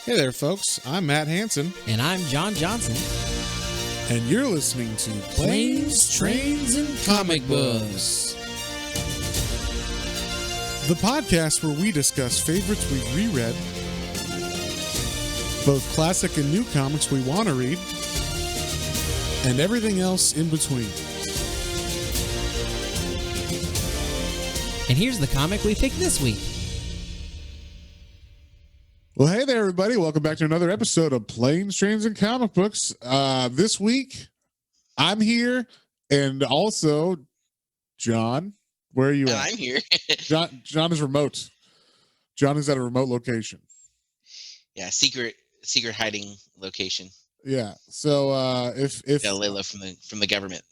Hey there, folks. I'm Matt Hansen, And I'm John Johnson. and you're listening to Planes, Trains, and Comic Books. the podcast where we discuss favorites we've reread, both classic and new comics we want to read, and everything else in between. And here's the comic we picked this week. Well, hey there, everybody. Welcome back to another episode of Planes, Trains, and Comic Books. This week, I'm here, and also, John, where are you at? I'm here. John is remote. John is at a remote location. Yeah, secret hiding location. Yeah. So if Gotta lay low from the government.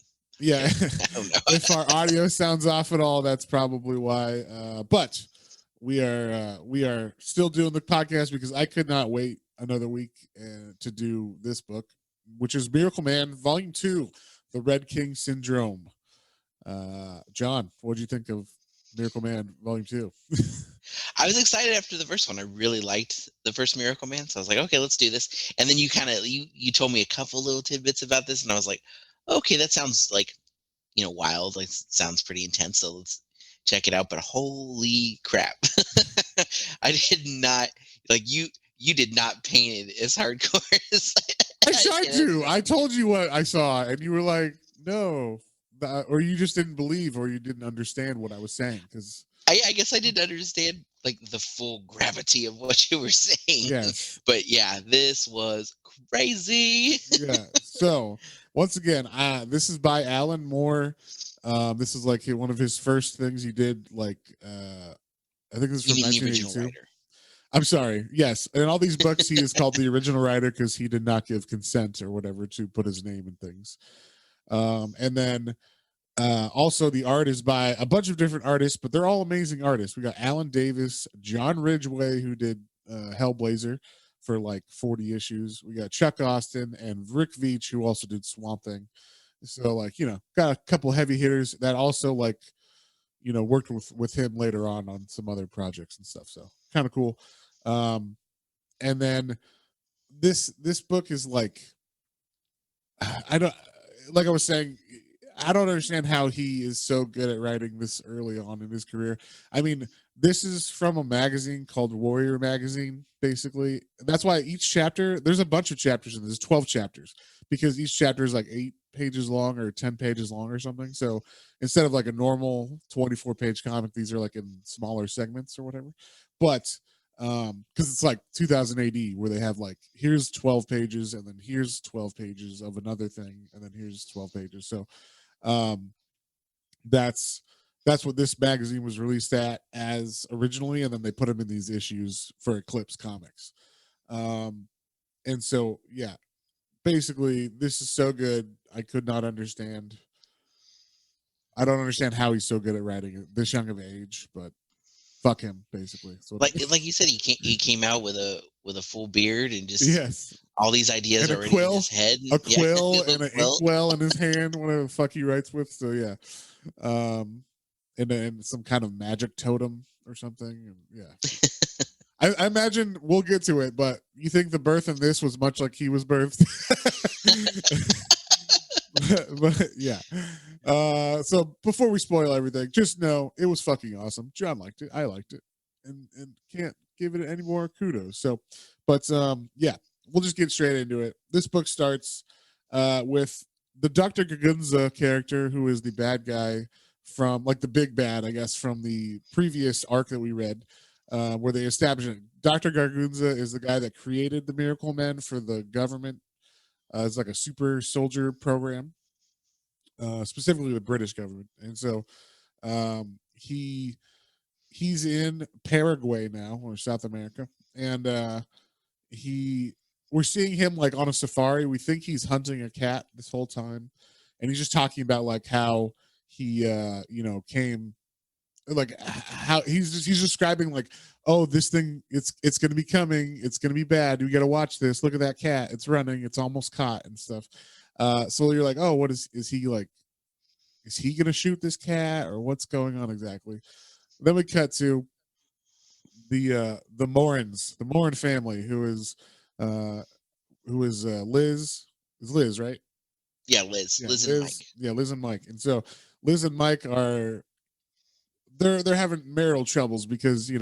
yeah, I don't know. if our audio sounds off at all, that's probably why. But we are still doing the podcast because I could not wait another week to do this book, which is MiracleMan Volume 2, The Red King Syndrome. John, what did you think of MiracleMan Volume 2? I was excited after the first one. I really liked the first MiracleMan, so I was like, okay, let's do this. And then you told me a couple little tidbits about this, and I was like, okay, that sounds like wild. Like sounds pretty intense. So let's check it out. But holy crap, I did not like you. You did not paint it as hardcore as I tried to. I told you what I saw, and you were like, no. Or you just didn't believe, or you didn't understand what I was saying. Because I guess I didn't understand like the full gravity of what you were saying. yes, But yeah, this was crazy. yeah. So once again, this is by Alan Moore. This is like one of his first things he did. Like I think this is You from mean the original 1982. writer? I'm sorry. Yes, in all these books, he is called the original writer because he did not give consent or whatever to put his name in things. And then also the art is by a bunch of different artists, but they're all amazing artists. We got Alan Davis, John Ridgway, who did Hellblazer for like 40 issues. We got Chuck Austin and Rick Veitch, who also did Swamp Thing. So like, got a couple heavy hitters that also like, worked with him later on some other projects and stuff. So kind of cool. And then this book is like, I was saying, I don't understand how he is so good at writing this early on in his career. I mean, this is from a magazine called Warrior Magazine, basically. That's why each chapter, there's a bunch of chapters in this, 12 chapters, because each chapter is like 8 pages long or 10 pages long or something. So instead of like a normal 24-page comic, these are like in smaller segments or whatever. But because it's like 2000 AD where they have like, here's 12 pages and then here's 12 pages of another thing and then here's 12 pages. So that's what this magazine was released as originally, and then they put them in these issues for Eclipse Comics. And so yeah, basically this is so good. I could not understand. I don't understand how he's so good at writing at this young of age, but fuck him, basically. So Like you said, he came out with a full beard and just yes, all these ideas and already in his head. a quill Yeah, and an inkwell in his hand, whatever the fuck he writes with. So yeah, and then some kind of magic totem or something. And yeah, I imagine we'll get to it, but you think the birth in this was much like he was birthed? but yeah. So before we spoil everything, just know it was fucking awesome. John liked it. I liked it, and can't give it any more kudos. So, but yeah. We'll just get straight into it. This book starts with the Dr. Gargunza character, who is the bad guy from, like, the big bad, I guess, from the previous arc that we read, where they established it. Dr. Gargunza is the guy that created the MiracleMan for the government. It's like a super soldier program, specifically the British government. And so he's in Paraguay now, or South America, and we're seeing him like on a safari. We think he's hunting a cat this whole time, and he's just talking about like how he came, like how he's describing like, oh, this thing, it's going to be coming, it's going to be bad, we got to watch this, look at that cat, it's running, it's almost caught and stuff. So you're like, oh, what is he like, is he going to shoot this cat or what's going on exactly? Then we cut to the Morans, the Moran family, uh Liz, is Liz, right? Yeah, Liz. Yeah, Liz and Mike. Liz and Mike. And so Liz and Mike are they're having marital troubles because,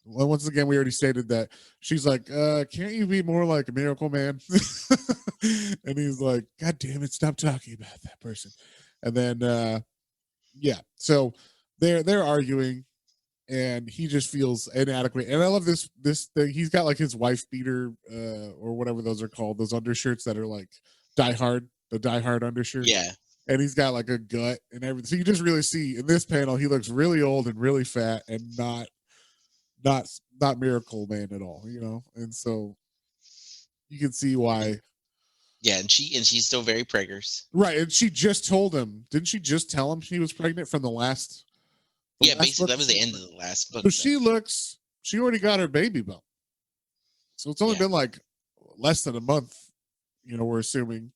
well, once again, we already stated that she's like, can't you be more like a Miracle Man? And he's like, God damn it, stop talking about that person. And then yeah, so they're arguing and he just feels inadequate. And I love this thing. He's got like his wife beater, or whatever those are called, those undershirts that are like the Die Hard undershirt. Yeah. And he's got like a gut and everything. So you just really see in this panel he looks really old and really fat and not Miracle Man at all, And so you can see why. Yeah, and she's still very preggers. Right, and she just told him, didn't she just tell him she was pregnant from the last? Yeah, basically that was the end of the last book. So she already got her baby bump. So it's only been like less than a month, we're assuming.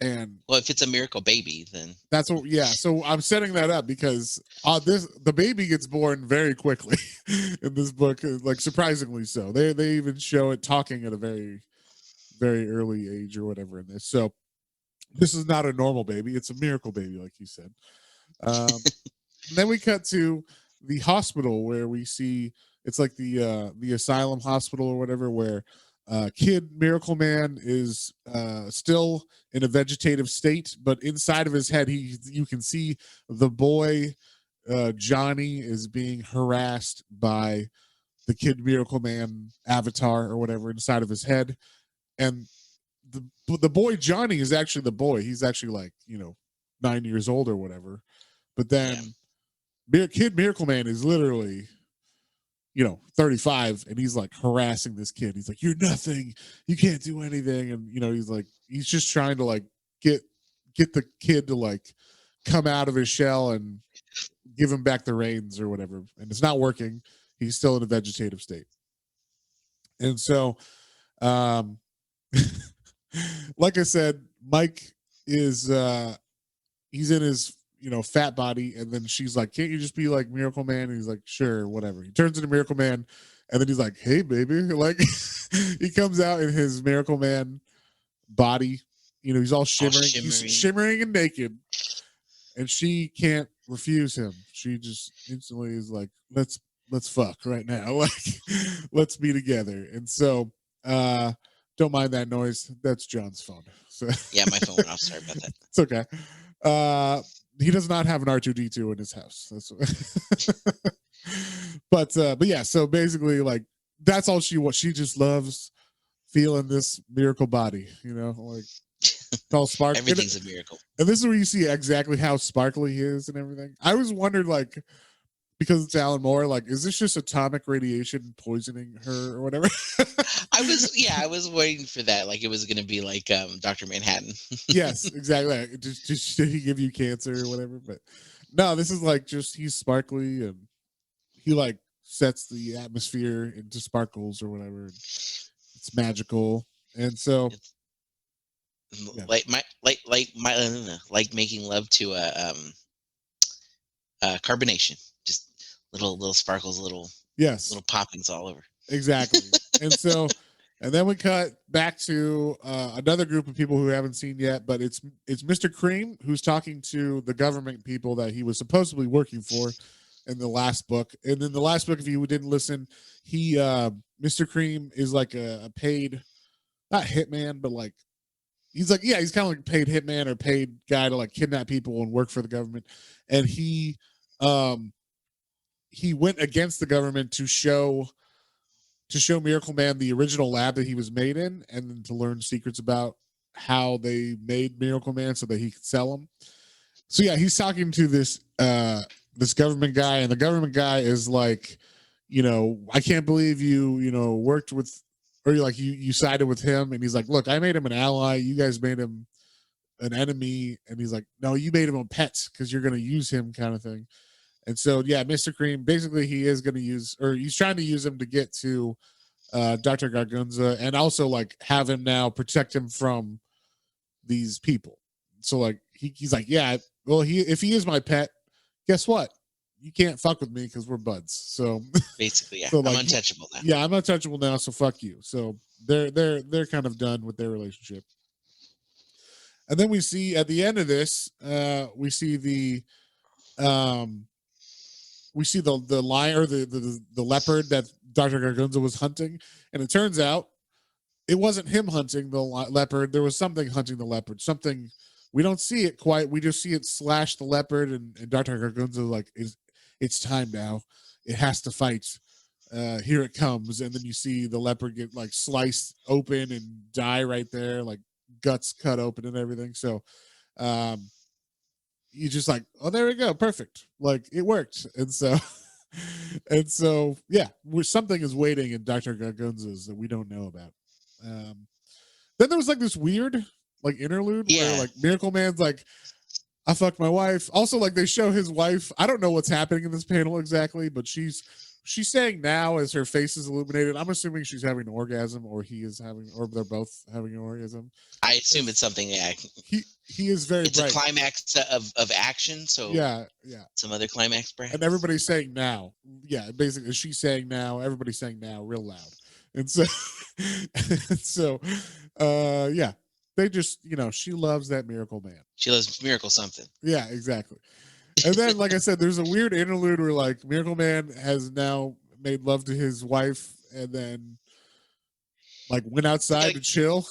And well, if it's a miracle baby, then that's what. Yeah, so I'm setting that up because the baby gets born very quickly in this book, like surprisingly so. They even show it talking at a very, very early age or whatever in this. So this is not a normal baby; it's a miracle baby, like you said. Then we cut to the hospital where we see it's like the asylum hospital or whatever, where kid Miracle Man is still in a vegetative state, but inside of his head, you can see the boy Johnny is being harassed by the kid Miracle Man avatar or whatever inside of his head, and the boy Johnny is actually the boy. He's actually like 9 years old or whatever, but then kid Miracle Man is literally 35, and he's like harassing this kid. He's like, you're nothing, you can't do anything. And he's just trying to like get the kid to like come out of his shell and give him back the reins or whatever. And it's not working. He's still in a vegetative state. And so like I said, Mike is he's in his fat body, and then she's like, can't you just be like Miracle Man? And he's like, sure, whatever. He turns into Miracle Man, and then he's like, hey baby, like he comes out in his Miracle Man body, he's all shimmering. He's shimmering and naked, and she can't refuse him. She just instantly is like, let's fuck right now, like let's be together. And so don't mind that noise, that's John's phone. So yeah, my phone went off, sorry about that. It's okay. He does not have an R2D2 in his house. But yeah, so basically, like, that's all she wants. She just loves feeling this miracle body, like it's all sparkly. Everything's a miracle. And this is where you see exactly how sparkly he is and everything. I always wondered, like, because it's Alan Moore, like, is this just atomic radiation poisoning her or whatever? I was waiting for that. Like, it was going to be like Dr. Manhattan. Yes, exactly. Just did he give you cancer or whatever? But no, this is like just he's sparkly and he like sets the atmosphere into sparkles or whatever. It's magical, and so like making love to a carbonation. Just little sparkles, little poppings all over. Exactly. And so, and then we cut back to another group of people who haven't seen yet, but it's Mr. Cream who's talking to the government people that he was supposedly working for in the last book. And in the last book, if you didn't listen, Mr. Cream is like a paid, not hitman, but like he's kind of like a paid hitman or paid guy to like kidnap people and work for the government. And he went against the government to show Miracle Man the original lab that he was made in, and then to learn secrets about how they made Miracle Man so that he could sell them. So yeah, he's talking to this government guy, and the government guy is like, I can't believe you worked with, or you sided with him. And he's like, look, I made him an ally, you guys made him an enemy. And he's like, no, you made him a pet because you're going to use him, kind of thing. And so, yeah, Mr. Cream, basically he is going to he's trying to use him to get to Dr. Gargunza, and also like have him now protect him from these people. So like he's like, yeah, well, if he is my pet, guess what? you can't fuck with me because we're buds. So Basically, yeah. So, I'm like, untouchable now. yeah, I'm untouchable now, so fuck you. So they're kind of done with their relationship. And then we see at the end of this, we see um the lion or the leopard that Dr. Gargunza was hunting, and it turns out it wasn't him hunting the leopard. There was something hunting the leopard. Something we don't see it quite. We just see it slash the leopard, and Dr. Gargunza like it's time now. It has to fight. Here it comes, and then you see the leopard get like sliced open and die right there, like guts cut open and everything. So um you just like, oh, there we go, perfect, like it worked. And so and so yeah, something is waiting in Dr. Gargunza's that we don't know about. Then there was like this weird like interlude where like MiracleMan's like, I fucked my wife. Also, like they show his wife. I don't know what's happening in this panel exactly, but she's saying now as her face is illuminated. I'm assuming she's having an orgasm, or he is having, or they're both having an orgasm. I assume it's something. Yeah, he is very. It's bright. a climax of action. So yeah, some other climax, perhaps. And everybody's saying now. Yeah, basically she's saying now. Everybody's saying now, real loud. And so, yeah. They just, she loves that MiracleMan. She loves Miracle something. Yeah, exactly. And then, like I said, there's a weird interlude where like MiracleMan has now made love to his wife and then like went outside to chill.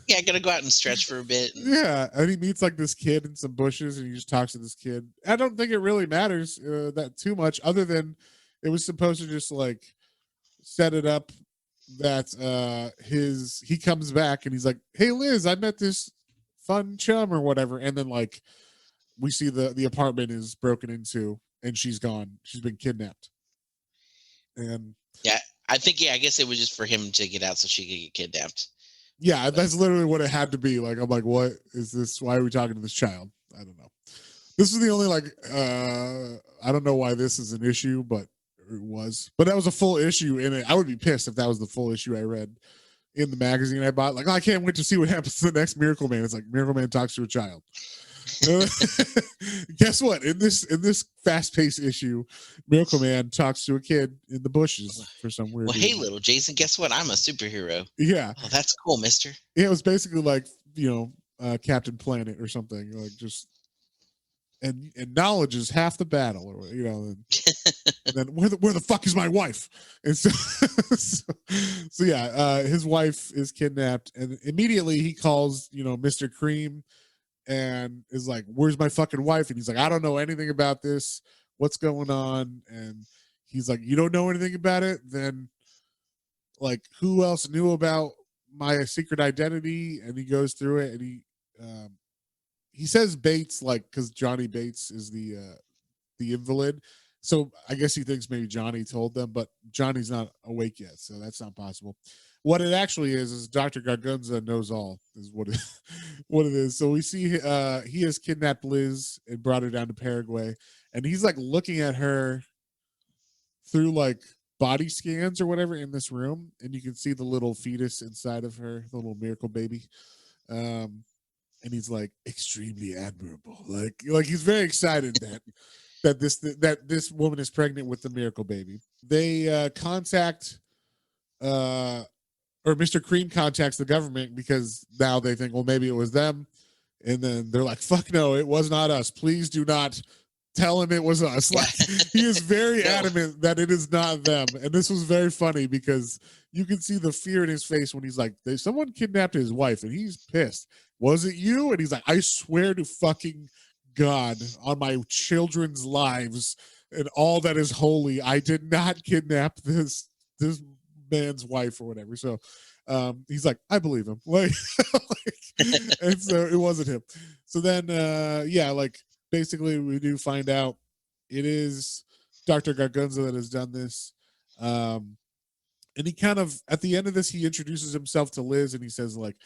Yeah, gonna go out and stretch for a bit. Yeah, and he meets like this kid in some bushes and he just talks to this kid. I don't think it really matters that too much, other than it was supposed to just like set it up that he comes back and he's like, hey Liz, I met this fun chum or whatever, and then like we see the apartment is broken into and she's gone, she's been kidnapped. And yeah, I think I guess it was just for him to get out so she could get kidnapped. Yeah, that's literally what it had to be. Like, I'm like, what is this? Why are we talking to this child? I don't know. This is the only like I don't know why this is an issue, but it was. But that was a full issue in it. I would be pissed if that was the full issue I read in the magazine I bought. Like, oh, I can't wait to see what happens to the next MiracleMan. It's like MiracleMan talks to a child. Guess what? In this fast-paced issue, MiracleMan talks to a kid in the bushes for some weird reason. Hey, little Jason, guess what? I'm a superhero. Yeah. Oh, that's cool, mister. Yeah, it was basically like, Captain Planet or something. Like just and knowledge is half the battle, or and then where the fuck is my wife? And so yeah, his wife is kidnapped, and immediately he calls Mr. Cream and is like, where's my fucking wife? And he's like, I don't know anything about this, what's going on? And he's like, you don't know anything about it? Then like, who else knew about my secret identity? And he goes through it, and he says Bates, like, because Johnny Bates is the invalid, so I guess he thinks maybe Johnny told them, but Johnny's not awake yet, so that's not possible. What it actually is Dr. Gargunza knows all, is what it is. So we see he has kidnapped Liz and brought her down to Paraguay, and he's like looking at her through like body scans or whatever in this room, and you can see the little fetus inside of her, the little miracle baby. And he's like, extremely admirable. Like he's very excited that this woman is pregnant with the miracle baby. They contact or Mr. Cream contacts the government because now they think, well, maybe it was them. And then they're like, fuck no, it was not us. Please do not tell him it was us. Like, he is very adamant that it is not them. And this was very funny because you can see the fear in his face when he's like, someone kidnapped his wife, and he's pissed. Was it you? And he's like, I swear to fucking God on my children's lives and all that is holy, I did not kidnap this man's wife or whatever. So he's like, I believe him. Like, and so it wasn't him. So then like basically we do find out it is Dr. Gargunza that has done this. And he kind of, at the end of this, he introduces himself to Liz and he says like,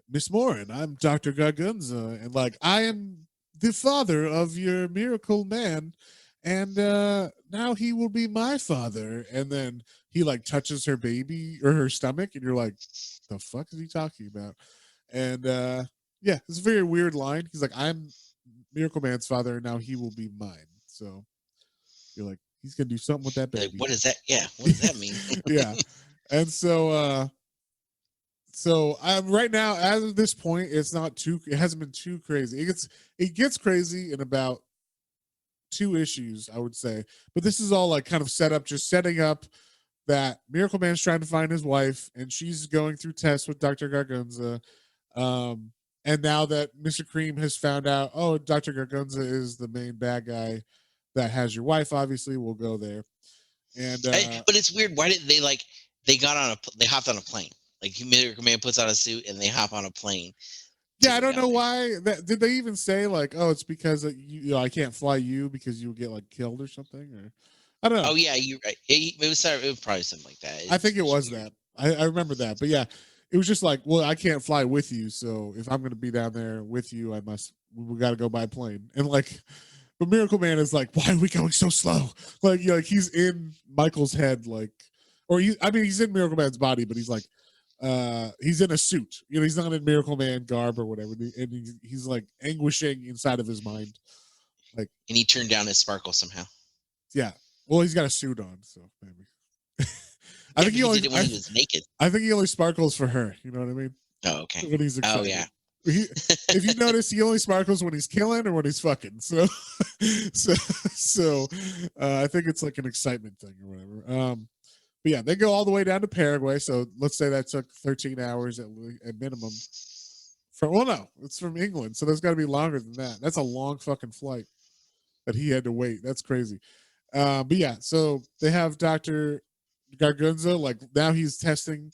Miss Morin, I'm Dr. Gargunza, and like, I am the father of your MiracleMan, and now he will be my father. And then he like touches her baby or her stomach, and you're like, the fuck is he talking about? And yeah, it's a very weird line. He's like, I'm MiracleMan's father, and now he will be mine. So You're like, he's gonna do something with that Like, baby. what is that? Yeah, what does that mean? Yeah. And so right now, as of this point, it hasn't been too crazy. It gets crazy in about 2 issues, I would say. But this is all like kind of setting up that Miracle Man's trying to find his wife, and she's going through tests with Dr. Gargunza. And now that Mr. Cream has found out, oh, Dr. Gargunza is the main bad guy that has your wife, obviously, we'll go there. And But it's weird. Why did they hopped on a plane? Like Miracle Man puts on a suit and they hop on a plane. Yeah, I don't know why. Did they even say like, oh, it's because I can't fly you because you would get like killed or something? Or I don't know. Oh yeah, you're right. It was probably something like that. I think it was that. I remember that. But yeah, it was just like, well, I can't fly with you, so if I'm going to be down there with you, we got to go by plane. And like, but Miracle Man is like, why are we going so slow? Like, he's in Michael's head, like, he's in Miracle Man's body, but he's like, he's in a suit. He's not in Miracle Man garb or whatever, and he's like anguishing inside of his mind. Like, and he turned down his sparkle somehow. Yeah. Well, he's got a suit on, so maybe. I think he did it when he was naked. I think he only sparkles for her. You know what I mean? Oh, okay. When he's excited. Oh, yeah. If you notice, he only sparkles when he's killing or when he's fucking. So, I think it's like an excitement thing or whatever. But yeah, they go all the way down to Paraguay. So let's say that took 13 hours at minimum. No, it's from England, so there's got to be longer than that. That's a long fucking flight that he had to wait. That's crazy. But yeah, so they have Dr. Gargunza, like now he's testing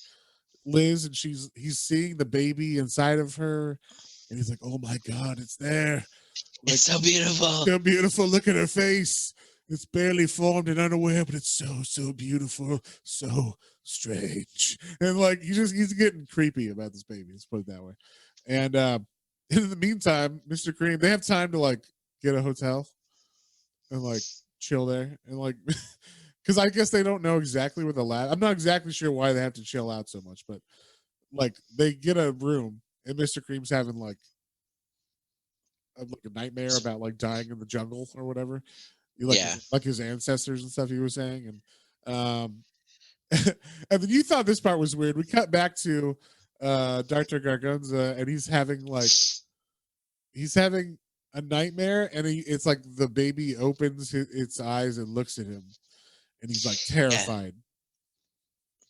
Liz, and he's seeing the baby inside of her, and he's like, oh my god, it's there. Like, it's so beautiful. So beautiful. Look at her face. It's barely formed and unaware, but it's so beautiful, so strange. And like he's getting creepy about this baby, let's put it that way. And in the meantime, Mr. Cream, they have time to like get a hotel and like chill there, and like because I guess they don't know exactly where the lab. I'm not exactly sure why they have to chill out so much, but like they get a room, and Mr. Cream's having like a nightmare about like dying in the jungle or whatever. Like his ancestors and stuff he was saying, and and then you thought this part was weird. We cut back to Dr. Gargunza, and he's having a nightmare, and it's like the baby opens its eyes and looks at him, and he's like terrified.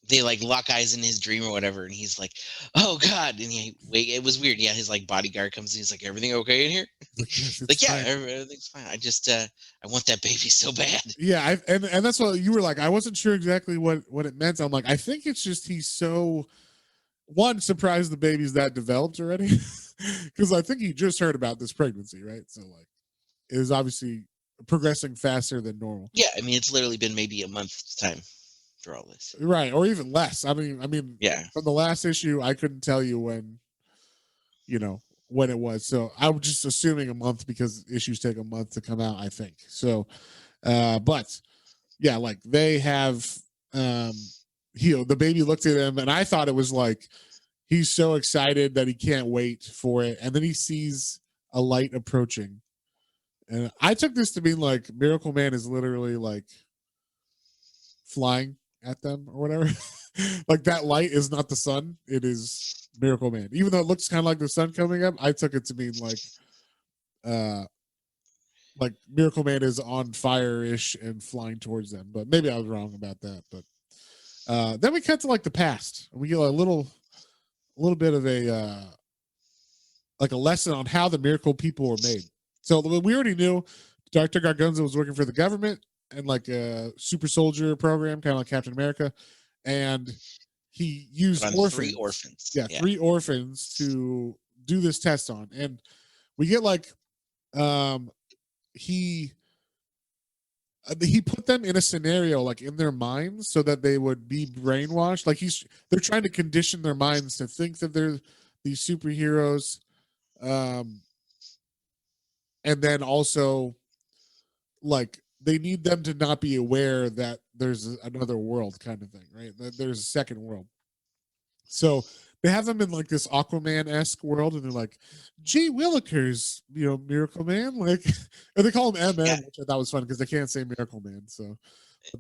They like lock eyes in his dream or whatever, and he's like, "Oh God!" And it was weird. Yeah, his like bodyguard comes in. He's like, "Everything okay in here?" Like, yeah, everything's fine. I just I want that baby so bad. Yeah, and that's what you were like. I wasn't sure exactly what it meant. I'm like, I think it's just he's so surprised the baby's that developed already, because I think he just heard about this pregnancy, right? So like, it is obviously progressing faster than normal. Yeah, I mean, it's literally been maybe a month's time for all this, right? Or even less. I mean, yeah. From the last issue, I couldn't tell you when it was. So I was just assuming a month because issues take a month to come out, I think. So, but yeah, like they have, the baby looked at him, and I thought it was like he's so excited that he can't wait for it, and then he sees a light approaching, and I took this to mean like Miracle Man is literally like flying at them or whatever. Like that light is not the sun, it is Miracle Man. Even though it looks kind of like the sun coming up, I took it to mean like Miracle Man is on fire-ish and flying towards them. But maybe I was wrong about that. But then we cut to like the past, and we get a little bit of a like a lesson on how the miracle people were made. So we already knew Dr. Gargunza was working for the government and like a super soldier program, kind of like Captain America, and he used orphans. 3 orphans. Yeah, 3 orphans to do this test on, and we get like he put them in a scenario like in their minds so that they would be brainwashed. Like they're trying to condition their minds to think that they're these superheroes, and then also like they need them to not be aware that there's another world kind of thing, right? That there's a second world. So they have them in like this Aquaman-esque world, and they're like, "Gee Willikers, Miracle Man," like, and they call him MM, Yeah. which I thought was fun because they can't say Miracle Man, so.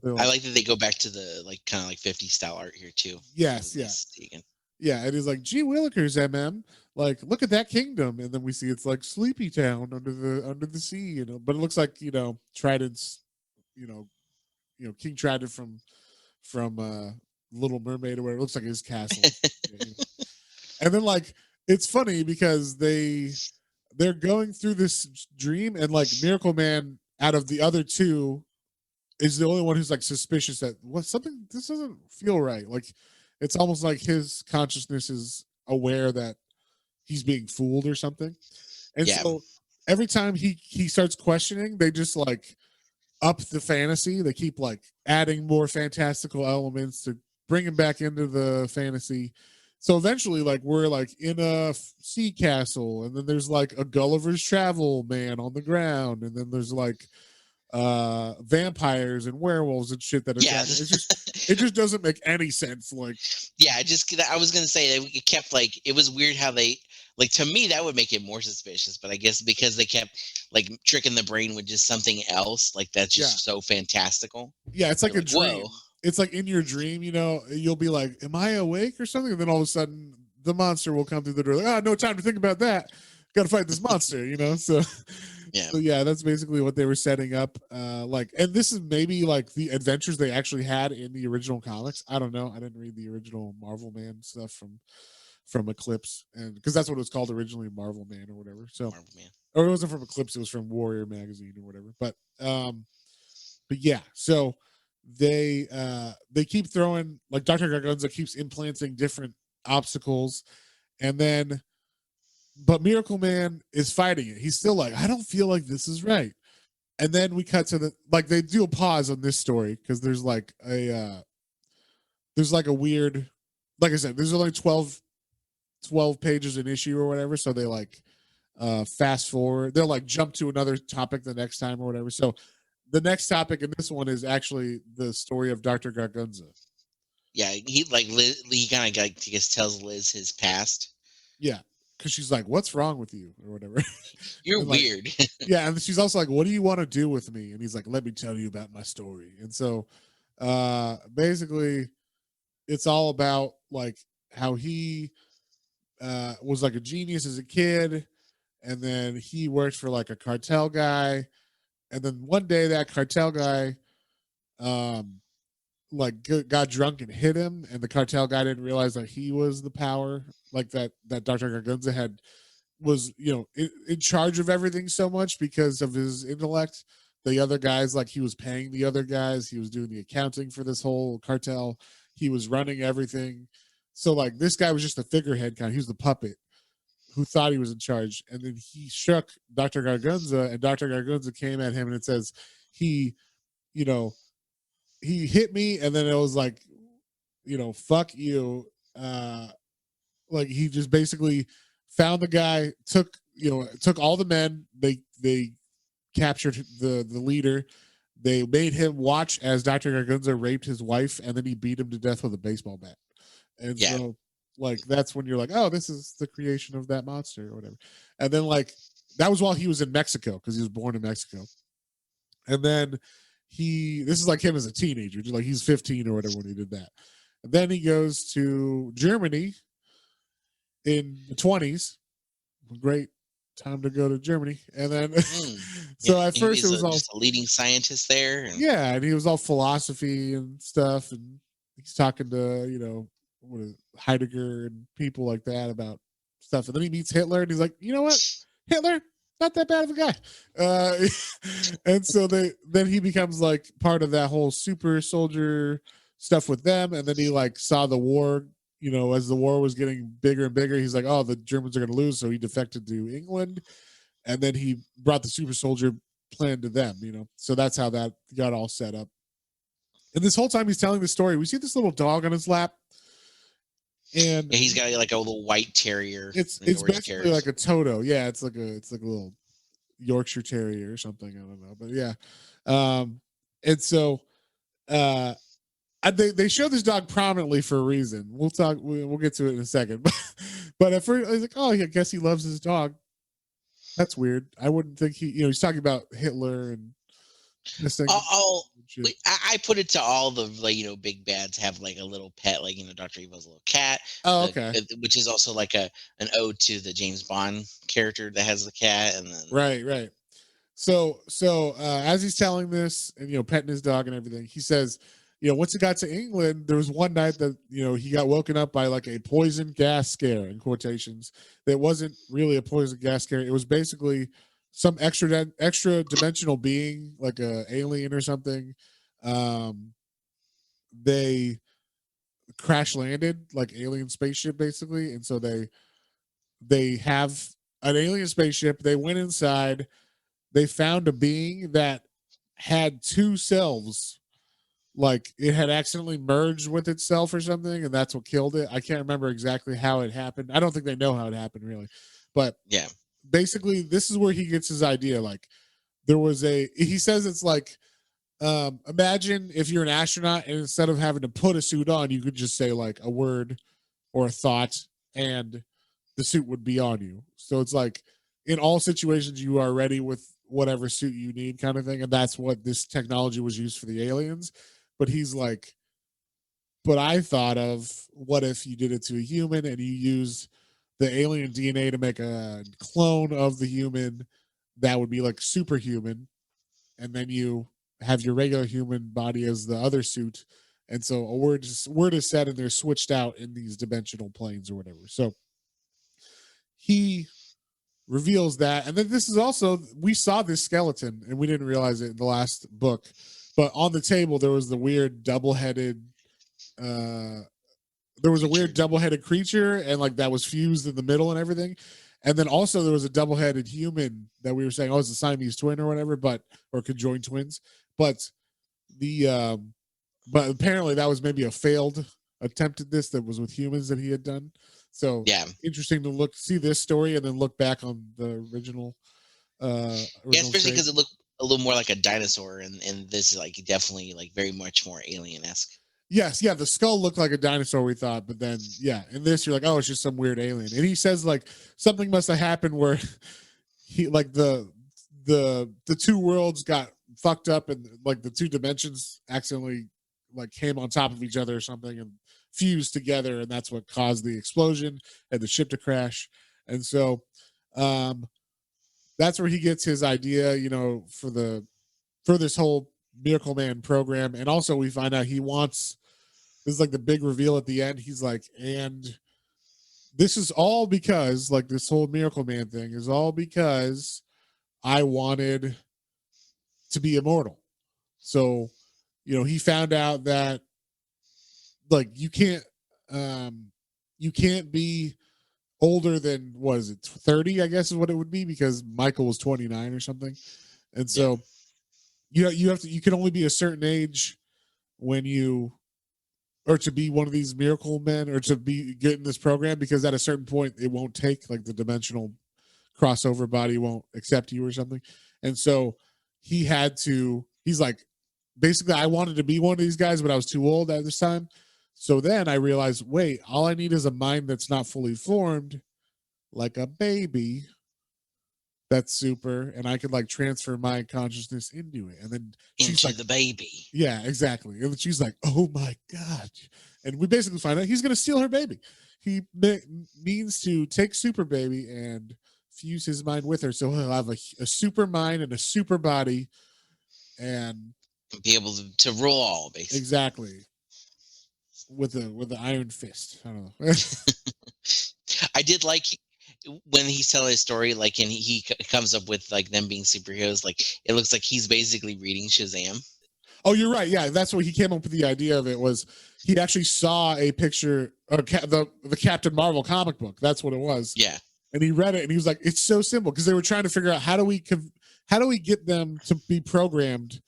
I like that they go back to the like kind of like 50 style art here too. Yes, yeah. Yeah, and he's like, "Gee Willikers, MM, like look at that kingdom," and then we see it's like Sleepy Town under the sea, but it looks like Trident's, you know, King Trident from Little Mermaid or whatever. It looks like his castle. And then like it's funny because they're going through this dream, and like Miracle Man out of the other two is the only one who's like suspicious that this doesn't feel right. Like it's almost like his consciousness is aware that he's being fooled or something. And so every time he starts questioning, they just like up the fantasy. They keep like adding more fantastical elements to bring him back into the fantasy. So eventually, like we're like in a sea castle, and then there's like a Gulliver's Travel man on the ground, and then there's like vampires and werewolves and shit that attack. It just doesn't make any sense. Like I was gonna say that it kept like it was weird how they like to me that would make it more suspicious, but I guess because they kept like tricking the brain with just something else, like that's just so fantastical. Yeah, it's like a dream. Whoa. It's like in your dream, you'll be like, "Am I awake or something?" And then all of a sudden, the monster will come through the door. Like, no time to think about that. Got to fight this monster, So So yeah, that's basically what they were setting up. And this is maybe like the adventures they actually had in the original comics. I don't know. I didn't read the original Marvel Man stuff from Eclipse, and because that's what it was called originally, Marvel Man or whatever. So, Marvel Man. Or it wasn't from Eclipse; it was from Warrior Magazine or whatever. But yeah. So they keep throwing, like, Dr. Gargunza keeps implanting different obstacles, and then. But Miracle Man is fighting it. He's still like, I don't feel like this is right. And then we cut to they do a pause on this story because there's like a weird, like I said, there's only 12 pages an issue or whatever. So they like fast forward. They'll like jump to another topic the next time or whatever. So the next topic in this one is actually the story of Dr. Gargunza. Yeah, he kind of tells Liz his past. Yeah. Because she's like, "What's wrong with you?" or whatever. You're weird. Yeah, and she's also like, "What do you want to do with me?" And he's like, "Let me tell you about my story." And so, basically, it's all about like how he was like a genius as a kid, and then he worked for like a cartel guy, and then one day that cartel guy, got drunk and hit him, and the cartel guy didn't realize that he was the power, like that Dr. Gargunza was in charge of everything so much because of his intellect. The other guys, like, he was paying the other guys, he was doing the accounting for this whole cartel, he was running everything. So like this guy was just a figurehead he was the puppet who thought he was in charge, and then he shook Dr. Gargunza, and Dr. Gargunza came at him, and it says he hit me, and then it was like, fuck you. Like he just basically found the guy, took all the men, they captured the leader, they made him watch as Dr. Gargunza raped his wife, and then he beat him to death with a baseball bat. And so like that's when you're like, oh, this is the creation of that monster or whatever. And then like that was while he was in Mexico, because he was born in Mexico. And then this is like him as a teenager, just like he's 15 or whatever when he did that. And then he goes to Germany in the 20s. Great time to go to Germany. And then so at first it was all just a leading scientist there. And he was all philosophy and stuff, and he's talking to Heidegger and people like that about stuff. And then he meets Hitler, and he's like, you know what, Hitler, not that bad of a guy. And so then he becomes like part of that whole super soldier stuff with them. And then he like saw the war, as the war was getting bigger and bigger, he's like, oh, the Germans are going to lose. So he defected to England, and then he brought the super soldier plan to them, so that's how that got all set up. And this whole time he's telling the story, we see this little dog on his lap. And he's got like a little white terrier. It's basically like a Toto. Yeah, it's like a little Yorkshire Terrier or something. I don't know, but yeah. And so They show this dog prominently for a reason. We'll get to it in a second. But at first I was like, oh, I guess he loves his dog. That's weird. I wouldn't think he's talking about Hitler and this thing. I put it to all the big bads have like a little pet, like Dr. Evil's little cat. Oh, okay. Which is also like an ode to the James Bond character that has the cat, and then right. So as he's telling this and petting his dog and everything, he says, once he got to England, there was one night that he got woken up by like a poison gas scare, in quotations. That wasn't really a poison gas scare. It was basically some extra dimensional being, like a alien or something. They crash landed, like alien spaceship basically, and so they have an alien spaceship. They went inside. They found a being that had two selves, like it had accidentally merged with itself or something, and that's what killed it. I can't remember exactly how it happened. I don't think they know how it happened really, but yeah, basically this is where he gets his idea. Like he says it's like, imagine if you're an astronaut and instead of having to put a suit on, you could just say like a word or a thought and the suit would be on you. So it's like in all situations you are ready with whatever suit you need, kind of thing. And that's what this technology was used for the aliens. But he's like, but I thought of, what if you did it to a human and you use the alien DNA to make a clone of the human that would be like superhuman, and then you have your regular human body as the other suit, and so a word is said and they're switched out in these dimensional planes or whatever. So he reveals that, and then this is also, we saw this skeleton and we didn't realize it in the last book, but on the table there was the weird double-headed creature, and like that was fused in the middle and everything. And then also there was a double-headed human that we were saying, oh, it's a Siamese twin or whatever, or conjoined twins. But but apparently that was maybe a failed attempt at this that was with humans that he had done. So yeah, interesting to see this story and then look back on the original. Especially because it looked a little more like a dinosaur, and this is like definitely like very much more alien-esque. Yes, yeah, the skull looked like a dinosaur, we thought, but then in this you're like, oh, it's just some weird alien. And he says like something must have happened where he like the two worlds got fucked up and like the two dimensions accidentally like came on top of each other or something and fused together, and that's what caused the explosion and the ship to crash. And so that's where he gets his idea, for this whole MiracleMan program. And also we find out this is like the big reveal at the end. He's like, and this is all because, like, this whole MiracleMan thing is all because I wanted to be immortal. So, he found out that like you can't be older than, what is it, 30, I guess is what it would be, because Michael was 29 or something. And so you can only be a certain age or to be one of these miracle men, or to be getting this program, because at a certain point it won't take, like the dimensional crossover body won't accept you or something. And so he's like, basically I wanted to be one of these guys, but I was too old at this time. So then I realized, wait, all I need is a mind that's not fully formed, like a baby that's super, and I could like transfer my consciousness into it. And then she's like, the baby. Yeah, exactly. And she's like, oh my God. And we basically find out he's going to steal her baby. He means to take super baby and fuse his mind with her. So he'll have a super mind and a super body and be able to rule all, basically. Exactly. With the iron fist. I don't know. I did like when he's telling his story, like, and he comes up with like them being superheroes, like it looks like he's basically reading Shazam. Oh, you're right. Yeah, that's what he came up with. The idea of it was he actually saw a picture of the Captain Marvel comic book. That's what it was. Yeah, and he read it and he was like, "It's so simple," because they were trying to figure out how do we get them to be programmed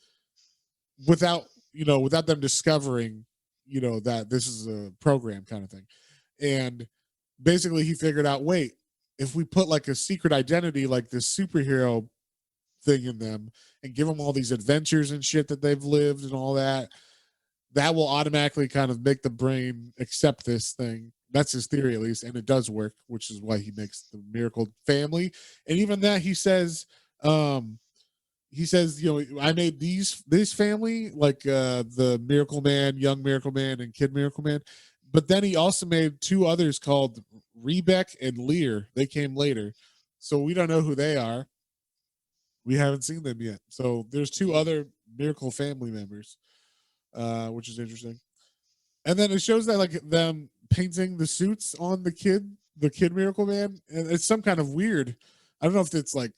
without them discovering that this is a program kind of thing. And basically he figured out, wait, if we put like a secret identity, like this superhero thing in them, and give them all these adventures and shit that they've lived and all that, that will automatically kind of make the brain accept this thing. That's his theory, at least, and it does work, which is why he makes the miracle family. And even that, he says, I made this family, like the Miracle Man, Young Miracle Man, and Kid Miracle Man. But then he also made two others called Rebec and Lear. They came later, so we don't know who they are. We haven't seen them yet. So there's two other Miracle family members, which is interesting. And then it shows that like them painting the suits on the Kid Miracle Man, and it's some kind of weird. I don't know if it's like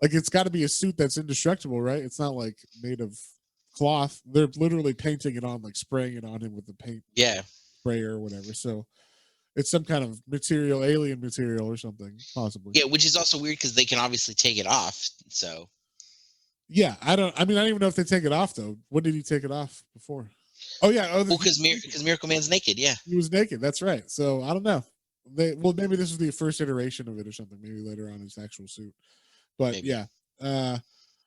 it's got to be a suit that's indestructible, right? It's not like made of cloth. They're literally painting it on, like spraying it on him with the paint sprayer or whatever. So it's some kind of material, alien material or something, possibly. Yeah, which is also weird because they can obviously take it off. So yeah, I don't even know if they take it off though. When did he take it off before? Oh yeah, because Miracle Man's naked. Yeah, he was naked. That's right. So I don't know. Maybe this was the first iteration of it or something. Maybe later on his actual suit. But maybe. Yeah.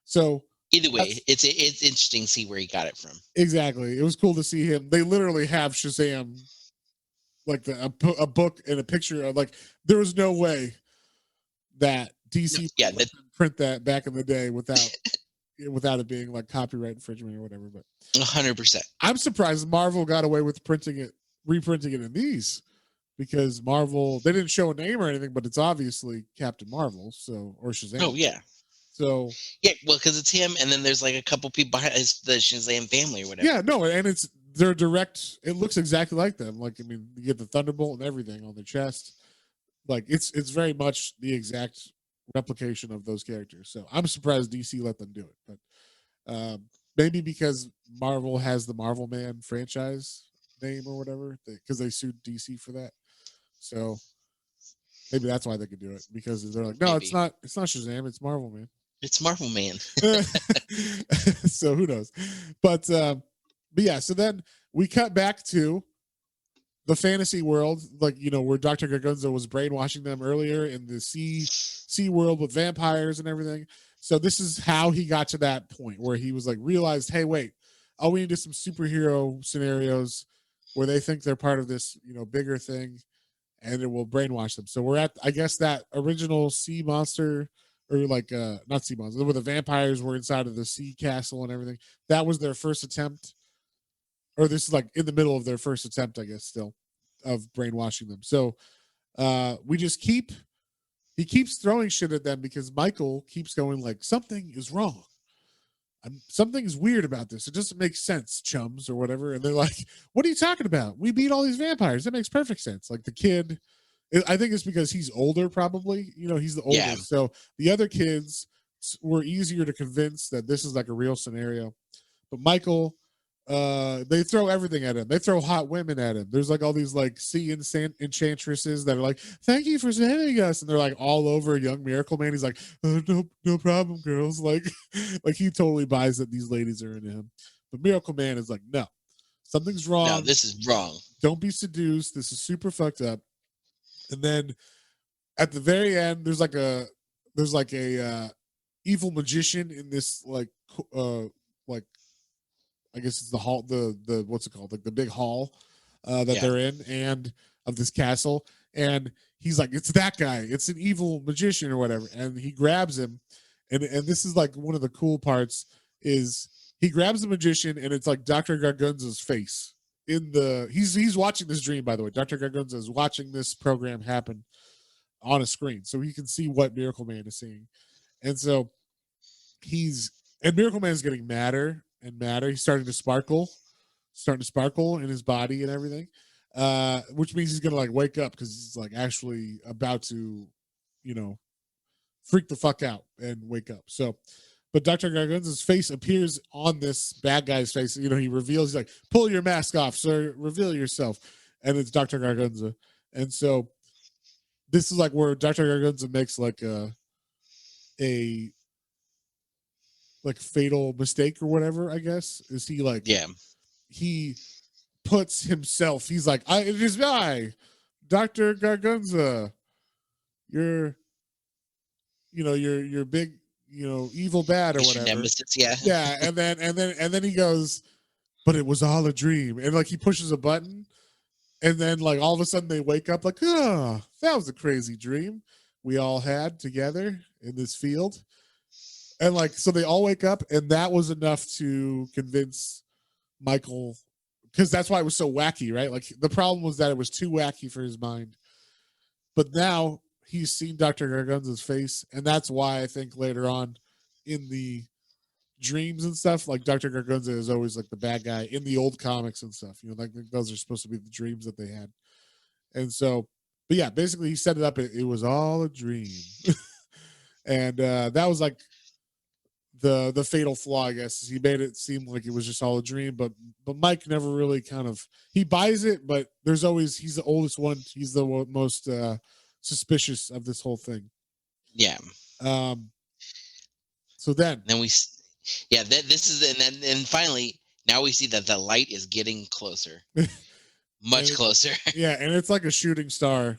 So either way, it's interesting to see where he got it from. Exactly. It was cool to see him. They literally have Shazam, like a book and a picture of, like, there was no way that DC would print that back in the day without it being like copyright infringement or whatever. But 100%. I'm surprised Marvel got away with reprinting it in these, because Marvel, they didn't show a name or anything, but it's obviously Captain Marvel, or Shazam. Oh yeah. So yeah, well, because it's him, and then there's like a couple people behind the Shazam family or whatever. Yeah, no, and it's their direct. It looks exactly like them. Like, I mean, you get the Thunderbolt and everything on the chest. Like, it's very much the exact replication of those characters. So I'm surprised DC let them do it, but maybe because Marvel has the Marvel Man franchise name or whatever, because they sued DC for that. So maybe that's why they could do it, because they're like, no, maybe. It's not Shazam, it's Marvel Man. It's Marvel Man. So who knows? But yeah, so then we cut back to the fantasy world, like, where Dr. Gargunza was brainwashing them earlier in the sea world with vampires and everything. So this is how he got to that point where he was like, realized, hey, wait, we need to do some superhero scenarios where they think they're part of this, bigger thing, and it will brainwash them. So we're at, I guess, that original sea monster, or like not sea monster, where the vampires were inside of the sea castle and everything. That was their first attempt, or this is like in the middle of their first attempt, I guess, still, of brainwashing them. So he keeps throwing shit at them, because Michael keeps going like, something is wrong. Something's weird about this. It doesn't make sense, chums, or whatever. And they're like, what are you talking about? We beat all these vampires. That makes perfect sense. Like, the kid, I think it's because he's older, probably. He's the oldest. Yeah. So the other kids were easier to convince that this is like a real scenario. But Michael, they throw everything at him. They throw hot women at him. There's like all these like sea enchantresses that are like, thank you for saving us, and they're like all over Young Miracle Man. He's like, no problem, girls. Like he totally buys that these ladies are into him. But Miracle Man is like, no, something's wrong. No, this is wrong. Don't be seduced. This is super fucked up. And then at the very end, there's like a evil magician in this like I guess it's the hall, the what's it called? Like the big hall that they're in, and of this castle. And he's like, it's that guy. It's an evil magician or whatever. And he grabs him. And this is like one of the cool parts, is he grabs the magician, and it's like Dr. Gargunza's face he's watching this dream, by the way. Dr. Gargunza is watching this program happen on a screen, so he can see what Miracle Man is seeing. And so Miracle Man is getting madder and madder. He's starting to sparkle in his body and everything, which means he's gonna like wake up, because he's like actually about to, freak the fuck out and wake up. So, but Dr. Gargunza's face appears on this bad guy's face. He reveals, he's like, pull your mask off, sir, reveal yourself. And it's Dr. Gargunza. And so this is like where Dr. Gargunza makes like a like fatal mistake or whatever, I guess. Is he like, he puts himself, he's like, it is I, Dr. Gargunza, you're big, evil bad or whatever. Nemesis, yeah. Yeah. And then he goes, but it was all a dream. And like he pushes a button, and then like all of a sudden they wake up like, oh, that was a crazy dream we all had together in this field. And like, so they all wake up, and that was enough to convince Michael, because that's why it was so wacky, right? Like the problem was that it was too wacky for his mind. But now he's seen Dr. Gargunza's face, and that's why I think later on in the dreams and stuff, like Dr. Gargunza is always like the bad guy in the old comics and stuff. You know, like those are supposed to be the dreams that they had. And so, but yeah, basically he set it up. It was all a dream, and that was like the fatal flaw, I guess. Is he made it seem like it was just all a dream, but Mike never really kind of, he buys it, but there's always, he's the oldest one. He's the most suspicious of this whole thing. Yeah. So then we, yeah, this is, and finally now we see that the light is getting closer, much closer. Yeah, and it's like a shooting star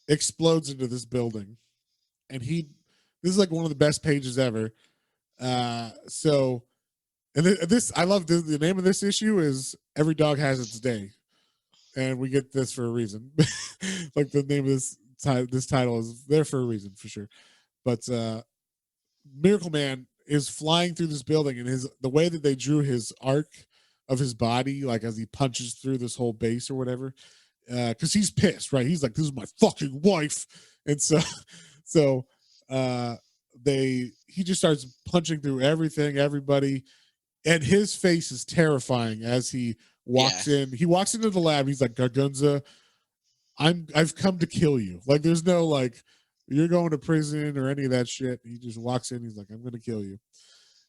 explodes into this building, and this is like one of the best pages ever. So, and this, I love the name of this issue is Every Dog Has Its Day, and we get this for a reason. Like the name of this title is there for a reason for sure. But MiracleMan is flying through this building, and the way that they drew his arc of his body, like as he punches through this whole base or whatever, because he's pissed, right? He's like, "This is my fucking wife," and so he just starts punching through everything, everybody, and his face is terrifying as he walks in. He walks into the lab. He's like, "Gargunza, I've come to kill you." Like, there's no like, you're going to prison or any of that shit. He just walks in. He's like, "I'm going to kill you."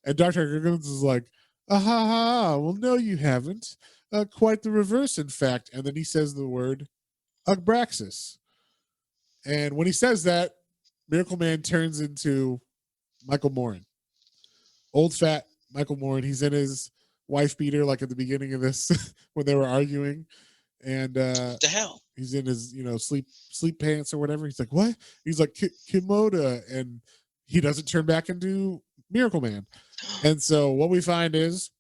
And Dr. Gargunza is like, "Ah ha ha. Well, no, you haven't. Quite the reverse, in fact." And then he says the word Abraxas. And when he says that, MiracleMan turns into Michael Morin. Old fat Michael Morin. He's in his wife beater, like at the beginning of this when they were arguing. And what the hell? He's in his, sleep pants or whatever. He's like, "What?" He's like, "Kimoda," and he doesn't turn back into MiracleMan. And so what we find is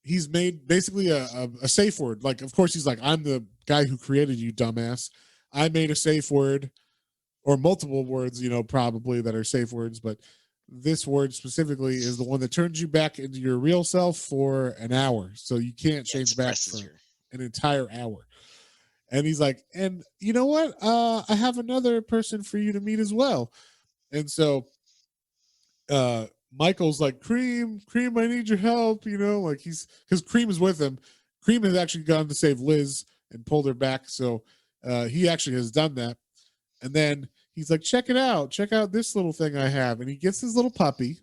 he's made basically a safe word. Like, of course, he's like, "I'm the guy who created you, dumbass. I made a safe word," or multiple words, probably that are safe words, but this word specifically is the one that turns you back into your real self for an hour. So you can't change back for an entire hour. And he's like, "And you know what? I have another person for you to meet as well." And so Michael's like, Cream, I need your help, like because Cream is with him. Cream has actually gone to save Liz and pulled her back. So he actually has done that. And then he's like, check out this little thing I have. And he gets his little puppy,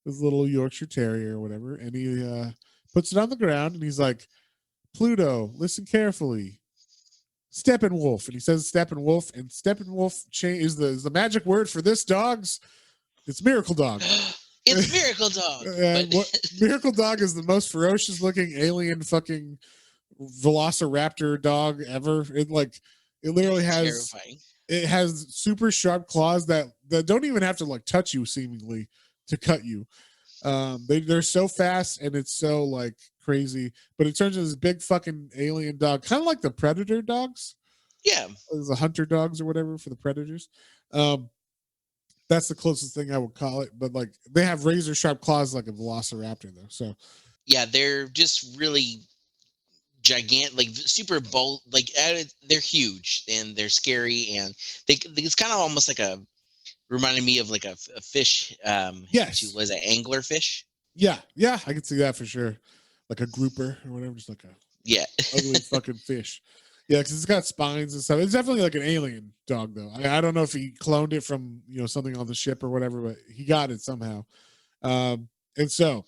his little Yorkshire Terrier or whatever, and he puts it on the ground, and he's like, "Pluto, listen carefully. Steppenwolf." And he says Steppenwolf, and Steppenwolf is the magic word for this dog's. It's Miracle Dog. It's Miracle Dog. Miracle Dog is the most ferocious looking alien fucking velociraptor dog ever. It literally has terrifying. It has super sharp claws that don't even have to like touch you seemingly to cut you. They're so fast, and it's so like crazy, but it turns into this big fucking alien dog, kind of like the Predator dogs. Yeah, the hunter dogs or whatever for the Predators. That's the closest thing I would call it, but like they have razor sharp claws like a velociraptor though. So yeah, they're just really gigantic, like super bold, like they're huge and they're scary, and it's kind of almost like reminded me of like a fish. Yes, was it angler fish? Yeah, I can see that for sure, like a grouper or whatever, just like a ugly fucking fish. Yeah, because it's got spines and stuff. It's definitely like an alien dog, though. I don't know if he cloned it from something on the ship or whatever, but he got it somehow. And so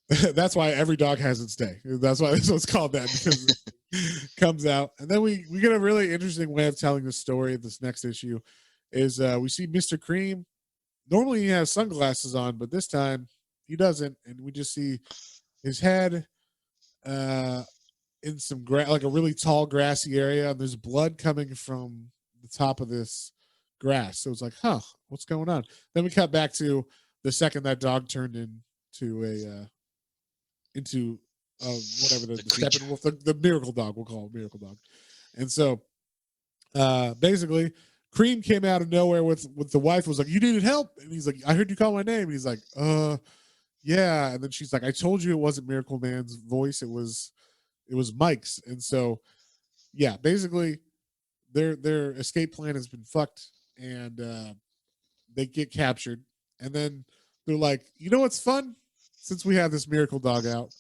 that's why Every Dog Has Its Day. That's why this one's called that, because it comes out, and then we get a really interesting way of telling the story of this next issue. Is we see Mr. Cream. Normally he has sunglasses on, but this time he doesn't, and we just see his head in some like a really tall grassy area, and there's blood coming from the top of this grass. So it's like, huh, what's going on? Then we cut back to the second that dog turned to a into whatever the creature. Steppenwolf, the miracle dog, we'll call it miracle dog. And so basically Cream came out of nowhere with the wife, was like, you needed help, and he's like, I heard you call my name, and he's like, yeah. And then she's like, I told you it wasn't Miracle Man's voice, it was Mike's. And so yeah, basically their escape plan has been fucked, and they get captured. And then they're like, you know what's fun, since we have this miracle dog out,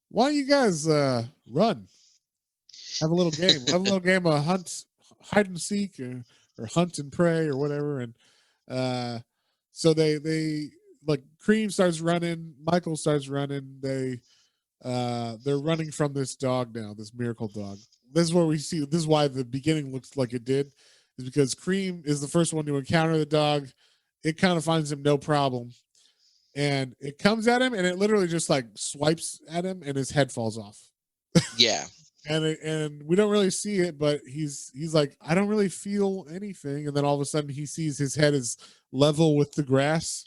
why don't you guys run, have a little game, of hide and seek, or hunt and pray, or whatever. And so they like, Cream starts running, Michael starts running, they're running from this dog now, this miracle dog. This is where we see, this is why the beginning looks like it did, is because Cream is the first one to encounter the dog. It kind of finds him no problem, and it comes at him, and it literally just like swipes at him, and his head falls off. Yeah. And we don't really see it, but he's like, I don't really feel anything. And then all of a sudden he sees his head is level with the grass,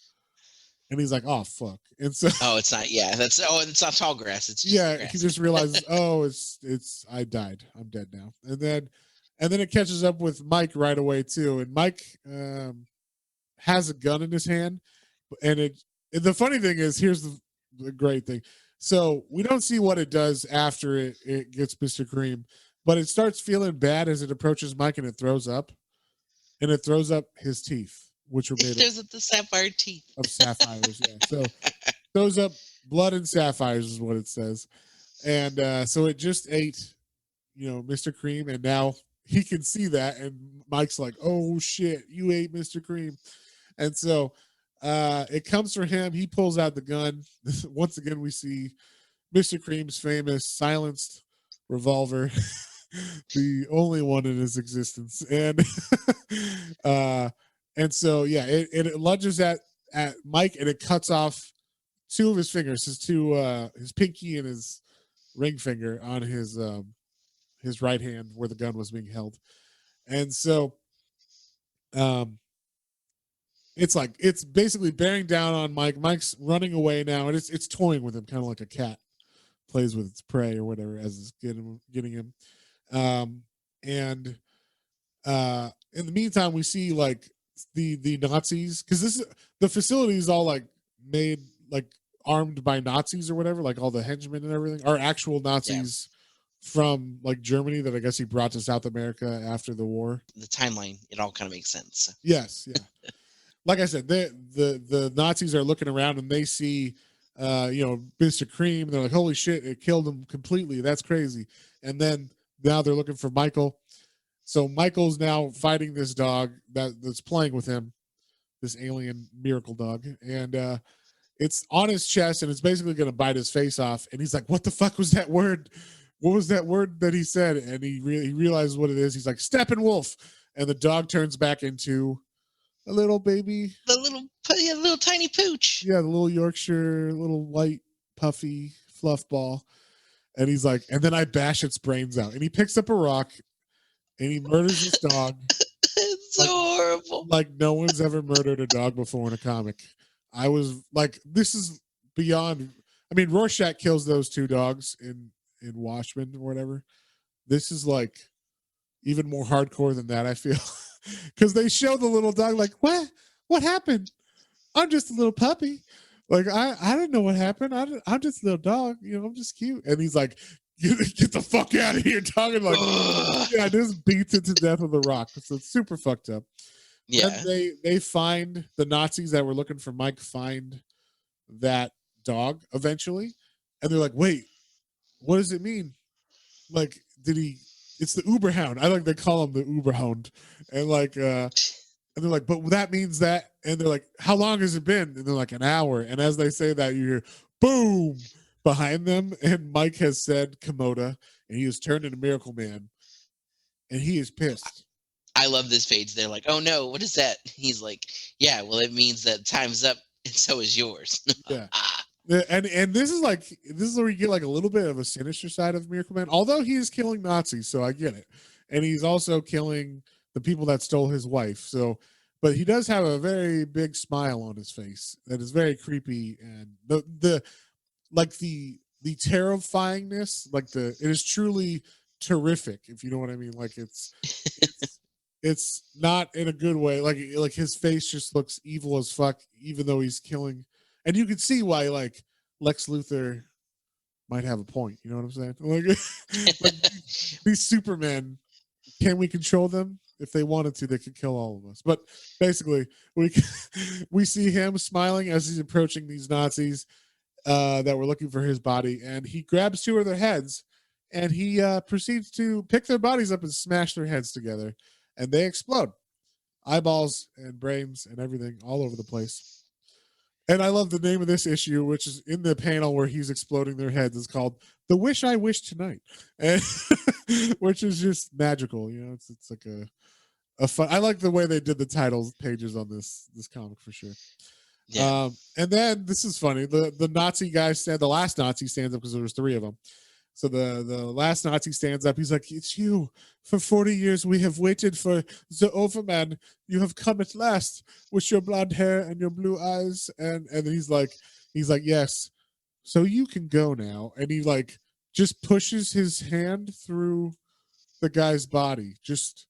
and he's like, oh fuck. And so it's not, it's not tall grass, it's just grass. He just realizes, it's I died, I'm dead now. And then it catches up with Mike right away too, and Mike has a gun in his hand. And the funny thing is, here's the great thing. So we don't see what it does after it gets Mr. Cream, but it starts feeling bad as it approaches Mike, and it throws up. And it throws up his teeth, which are made up the sapphire teeth. Of sapphires. Yeah. So throws up blood and sapphires is what it says. And so it just ate, Mr. Cream, and now he can see that, and Mike's like, oh shit, you ate Mr. Cream. And so it comes for him. He pulls out the gun. Once again, we see Mr. Cream's famous silenced revolver, the only one in his existence. And and so yeah, it lunges at Mike, and it cuts off two of his fingers, his pinky and his ring finger on his right hand where the gun was being held. And so it's basically bearing down on Mike. Mike's running away now, and it's toying with him, kind of like a cat plays with its prey or whatever, as it's getting him. And in the meantime, we see like the Nazis, because the facility is all like made like armed by Nazis or whatever, like all the henchmen and everything are actual Nazis from like Germany that I guess he brought to South America after the war. The timeline, it all kind of makes sense. Yes, yeah. Like I said, the Nazis are looking around, and they see Mr. Cream, and they're like, holy shit, it killed him completely. That's crazy. And then now they're looking for Michael. So Michael's now fighting this dog that's playing with him, this alien miracle dog. And it's on his chest, and it's basically going to bite his face off. And he's like, what the fuck was that word? What was that word that he said? And he realizes what it is. He's like, Steppenwolf. And the dog turns back into a little baby. The little tiny pooch. Yeah, the little Yorkshire, little white, puffy fluff ball. And he's like, and then I bash its brains out. And he picks up a rock, and he murders this dog. It's so horrible. Like no one's ever murdered a dog before in a comic. I was like, this is beyond. I mean, Rorschach kills those two dogs in Watchmen or whatever. This is like even more hardcore than that, I feel. Because they show the little dog like, what happened? I'm just a little puppy. Like, I didn't know what happened. I'm just a little dog. I'm just cute. And he's like, get the fuck out of here, dog. And like, yeah, just beats it to death with a rock. So it's super fucked up. Yeah. And they find the Nazis that were looking for Mike, find that dog eventually. And they're like, wait, what does it mean? Like, it's the Uberhound. They call him the Uberhound. And like, and they're like, but that means that. And they're like, how long has it been? And they're like, an hour. And as they say that, you hear boom behind them. And Mike has said Komoda, and he has turned into MiracleMan. And he is pissed. I love this page. They're like, oh no, what is that? He's like, yeah, well, it means that time's up, and so is yours. Yeah. And this is where you get like a little bit of a sinister side of MiracleMan, although he is killing Nazis, so I get it. And he's also killing the people that stole his wife. So but he does have a very big smile on his face that is very creepy, and the like the terrifyingness, like it is truly terrific, if you know what I mean. Like it's it's not in a good way. Like his face just looks evil as fuck, even though he's killing, and you can see why like Lex Luthor might have a point. You know what I'm saying? Like these Supermen, can we control them? If they wanted to, they could kill all of us. But basically, we see him smiling as he's approaching these Nazis that were looking for his body, and he grabs two of their heads, and he proceeds to pick their bodies up and smash their heads together, and they explode, eyeballs and brains and everything all over the place. And I love the name of this issue, which is in the panel where he's exploding their heads. It's called "The Wish I Wish Tonight," and which is just magical. You know, it's like a fun. I like the way they did the title pages on this comic for sure. Yeah. And then this is funny. The Nazi guy the last Nazi stands up because there was three of them. So the last Nazi stands up. He's like, "It's you. For 40 years we have waited for the Overman. You have come at last with your blonde hair and your blue eyes." And he's like, "Yes. So you can go now." And he like just pushes his hand through the guy's body. Just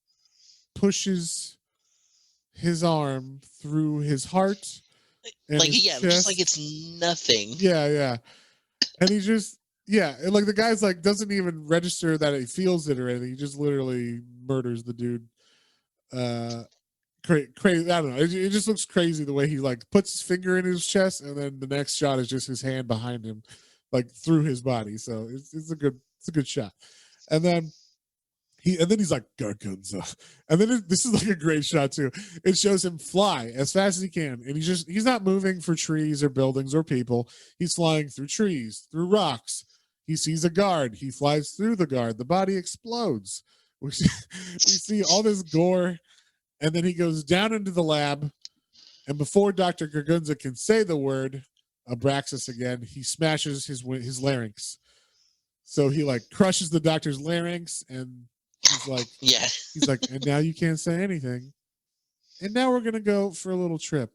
pushes his arm through his heart. And Like, his yeah, chest. just like it's nothing. Yeah. And he just, yeah, and like the guy's like doesn't even register that he feels it or anything. He just literally murders the dude. Crazy. I don't know. It just looks crazy the way he like puts his finger in his chest, and then the next shot is just his hand behind him, like through his body. So it's a good shot. And then he's like Gargunza, and then this is like a great shot too. It shows him fly as fast as he can, and he's not moving for trees or buildings or people. He's flying through trees, through rocks. He sees a guard. He flies through the guard. The body explodes. We see all this gore, and then he goes down into the lab. And before Dr. Gargunza can say the word Abraxas again, he smashes his larynx. So he like crushes the doctor's larynx, and he's like, Yeah. He's like, "And now you can't say anything. And now we're gonna go for a little trip."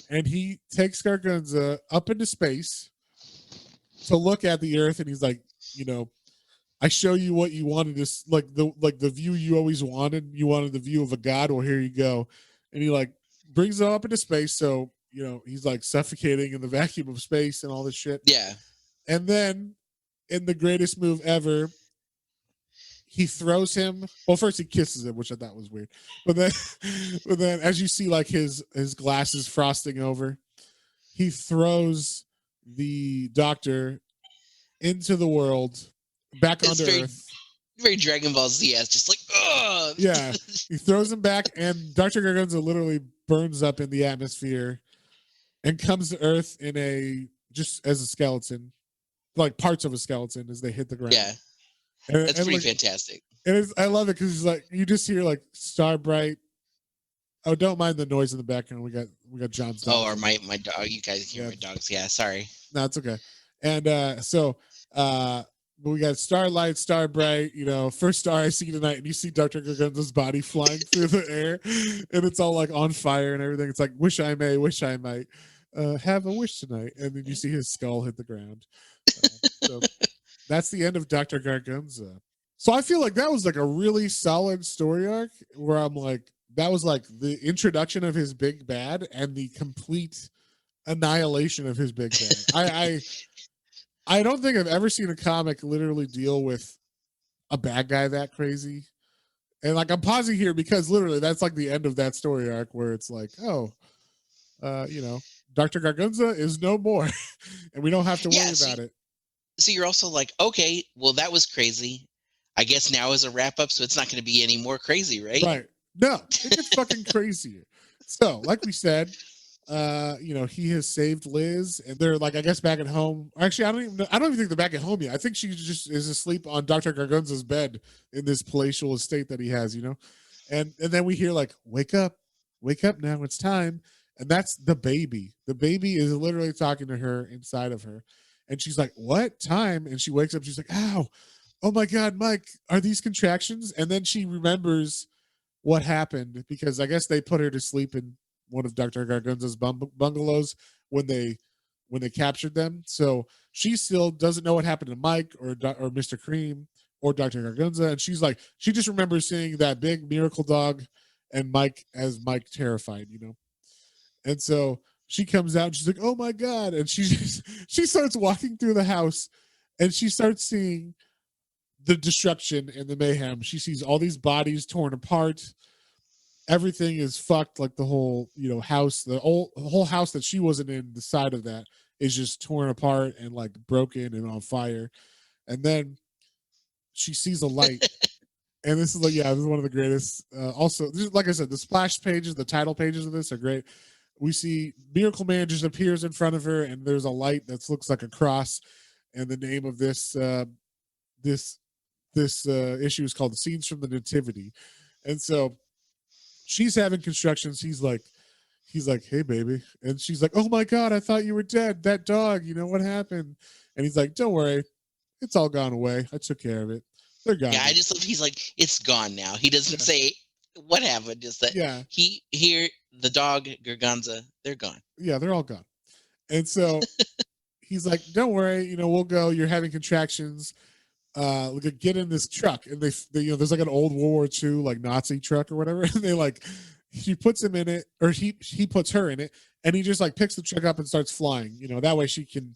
And he takes Gargunza up into space to look at the Earth, and he's like, "You know, I show you what you wanted, to the view you always wanted. You wanted the view of a god. Well, here you go." And he like brings him up into space, so you know he's like suffocating in the vacuum of space and all this shit. Yeah. And then, in the greatest move ever, he throws him. Well, first he kisses him, which I thought was weird. But then, as you see, like his glasses frosting over, he throws the doctor into the world, back onto Earth. Very Dragon Ball Z, just like, ugh. Yeah, he throws him back, and Dr. Gargunza literally burns up in the atmosphere and comes to Earth just as a skeleton, like parts of a skeleton as they hit the ground. Yeah. That's pretty fantastic. And I love it because he's like, you just hear like Star Bright. Oh, don't mind the noise in the background. We got John's dog. Oh, or my dog. You guys hear my dogs? Yeah, sorry. No, it's okay. And we got Starlight, Star Bright. You know, first star I see tonight, and you see Dr. Gargunza's body flying through the air, and it's all like on fire and everything. It's like, wish I might have a wish tonight, and then you see his skull hit the ground. So that's the end of Dr. Gargunza. So I feel like that was like a really solid story arc where I'm like, that was like the introduction of his big bad and the complete annihilation of his big bad. I don't think I've ever seen a comic literally deal with a bad guy that crazy. And like I'm pausing here because literally that's like the end of that story arc where it's like, Dr. Gargunza is no more and we don't have to worry about it. So you're also like, okay, well, that was crazy. I guess now is a wrap up, so it's not going to be any more crazy, right? Right. No, it gets fucking crazier. So, like we said, he has saved Liz, and they're like, I guess, back at home. Actually, I don't even think they're back at home yet. I think she just is asleep on Dr. Gargunza's bed in this palatial estate that he has, and then we hear like, wake up now, it's time. And that's the baby. The baby is literally talking to her inside of her. And she's like, what time? And she wakes up. She's like, ow, oh my God, Mike, are these contractions? And then she remembers what happened, because I guess they put her to sleep in one of Dr. Gargunza's bungalows when they captured them. So she still doesn't know what happened to Mike or Mr. Cream or Dr. Gargunza, and she's like, she just remembers seeing that big miracle dog and Mike terrified, And so she comes out and she's like, "Oh my god!" And she starts walking through the house, and she starts seeing the destruction and the mayhem. She sees all these bodies torn apart. Everything is fucked. Like the whole house, the whole house that she wasn't in, the side of that is just torn apart and like broken and on fire. And then she sees a light. And this is this is one of the greatest. Also, like I said, the splash pages, the title pages of this are great. We see MiracleMan just appears in front of her, and there's a light that looks like a cross, and the name of this issue is called "The Scenes from the Nativity," and so she's having constructions. He's like, "Hey, baby," and she's like, "Oh my god, I thought you were dead. That dog, what happened?" And he's like, "Don't worry, it's all gone away. I took care of it. They're gone." Yeah, I just love. He's like, "It's gone now." He doesn't say what happened. Just that. Yeah. The dog Gargunza, they're gone. Yeah, they're all gone. And so he's like, "Don't worry, we'll go. You're having contractions. Get in this truck." And they there's like an old World War II like Nazi truck or whatever. And they she puts him in it, or he puts her in it, and he just like picks the truck up and starts flying. That way she can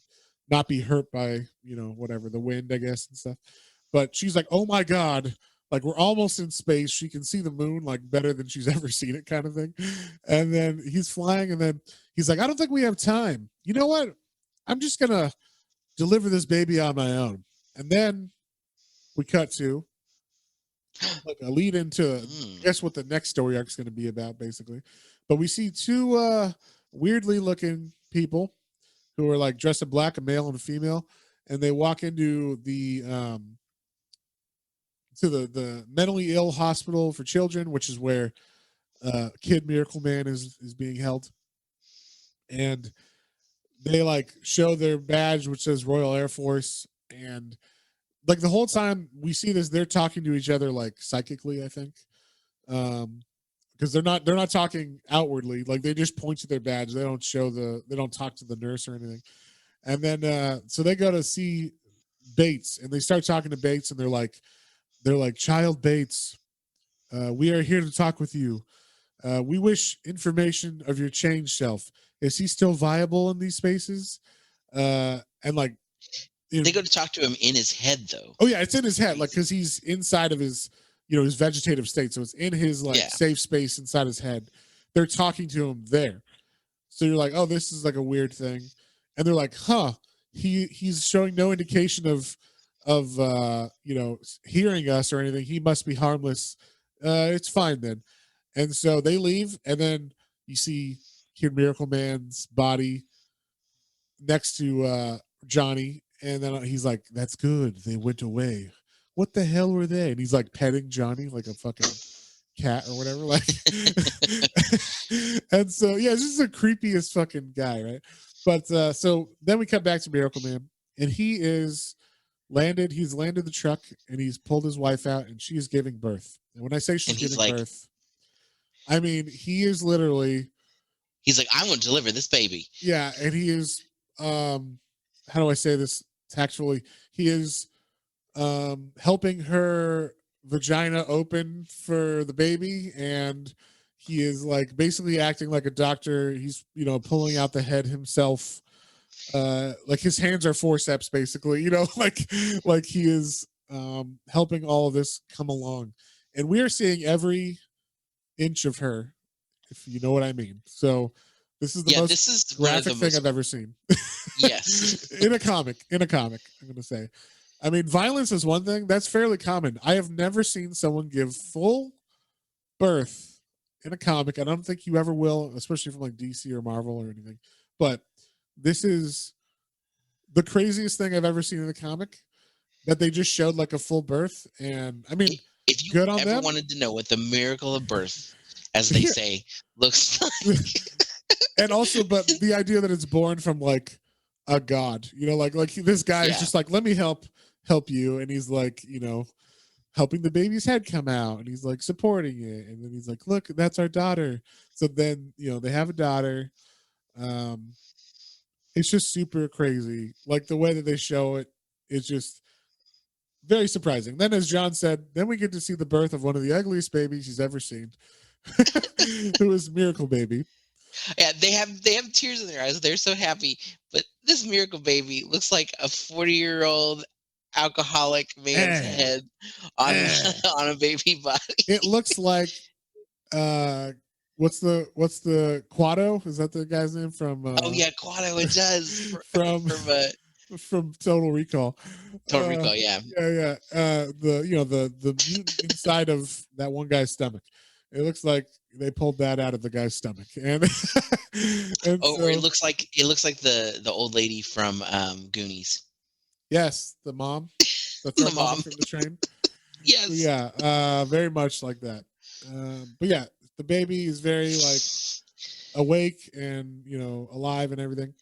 not be hurt by whatever, the wind, I guess, and stuff. But she's like, "Oh my god, like we're almost in space. She can see the moon like better than she's ever seen it," kind of thing. And then he's flying, and then he's like, "I don't think we have time. You know what? I'm just gonna deliver this baby on my own." And then we cut to like a lead into I guess what the next story arc is going to be about, basically. But we see two weirdly looking people who are like dressed in black, a male and a female, and they walk into the mentally ill hospital for children, which is where Kid MiracleMan is being held. And they like show their badge, which says Royal Air Force, and like the whole time we see this, they're talking to each other like psychically, I think, because they're not talking outwardly. Like they just point to their badge. They don't talk to the nurse or anything. And then so they go to see Bates, and they start talking to Bates, and they're like, "Child Bates, we are here to talk with you. We wish information of your change self. Is he still viable in these spaces?" And like, they go to talk to him in his head, though. Oh yeah, it's in his head, like because he's inside of his, his vegetative state, so it's in his safe space inside his head. They're talking to him there, so you're like, "Oh, this is like a weird thing," and they're like, "Huh, he's showing no indication of hearing us or anything. He must be harmless. It's fine then." And so they leave, and then you see Kid MiracleMan's body next to Johnny, and then he's like, "That's good. They went away. What the hell were they?" And he's like petting Johnny like a fucking cat or whatever. Like, and so yeah, this is the creepiest fucking guy, right? But so then we come back to MiracleMan, and he's landed the truck, and he's pulled his wife out, and she is giving birth. And when I say she's giving birth, I mean he is literally. He's like, "I'm going to deliver this baby." Yeah, and he is. How do I say this tactfully? He is helping her vagina open for the baby, and he is like basically acting like a doctor. He's pulling out the head himself. Like his hands are forceps, basically. Like he is helping all of this come along, and we are seeing every inch of her, if you know what I mean. So this is the most graphic thing I've ever seen. Yes. in a comic, I'm going to say. I mean, violence is one thing. That's fairly common. I have never seen someone give full birth in a comic. I don't think you ever will, especially from like DC or Marvel or anything. But this is the craziest thing I've ever seen in a comic, that they just showed like a full birth. And I mean, if you good on ever them. wanted to know what the miracle of birth, as they say, looks like. And also, but the idea that it's born from like a god, like this guy is just like, "Let me help you," and he's like, helping the baby's head come out, and he's like supporting it, and then he's like, look, that's our daughter. So then, they have a daughter. um it's just super crazy, like the way that they show it is just very surprising. Then, as John said, then we get to see the birth of one of the ugliest babies he's ever seen, who is Miracle Baby. Yeah, they have tears in their eyes. They're so happy. But this Miracle Baby looks like a 40-year-old alcoholic man's head on on a baby body. It looks like what's the Quado? Is that the guy's name from Oh yeah, Quado, it does. From Total Recall. Total Recall, yeah. Yeah. The mutant inside of that one guy's stomach. It looks like they pulled that out of the guy's stomach, and it looks like the old lady from Goonies. Yes, the mom, the mom from the train. Yes. So, yeah, very much like that. But yeah, the baby is very like awake and alive and everything.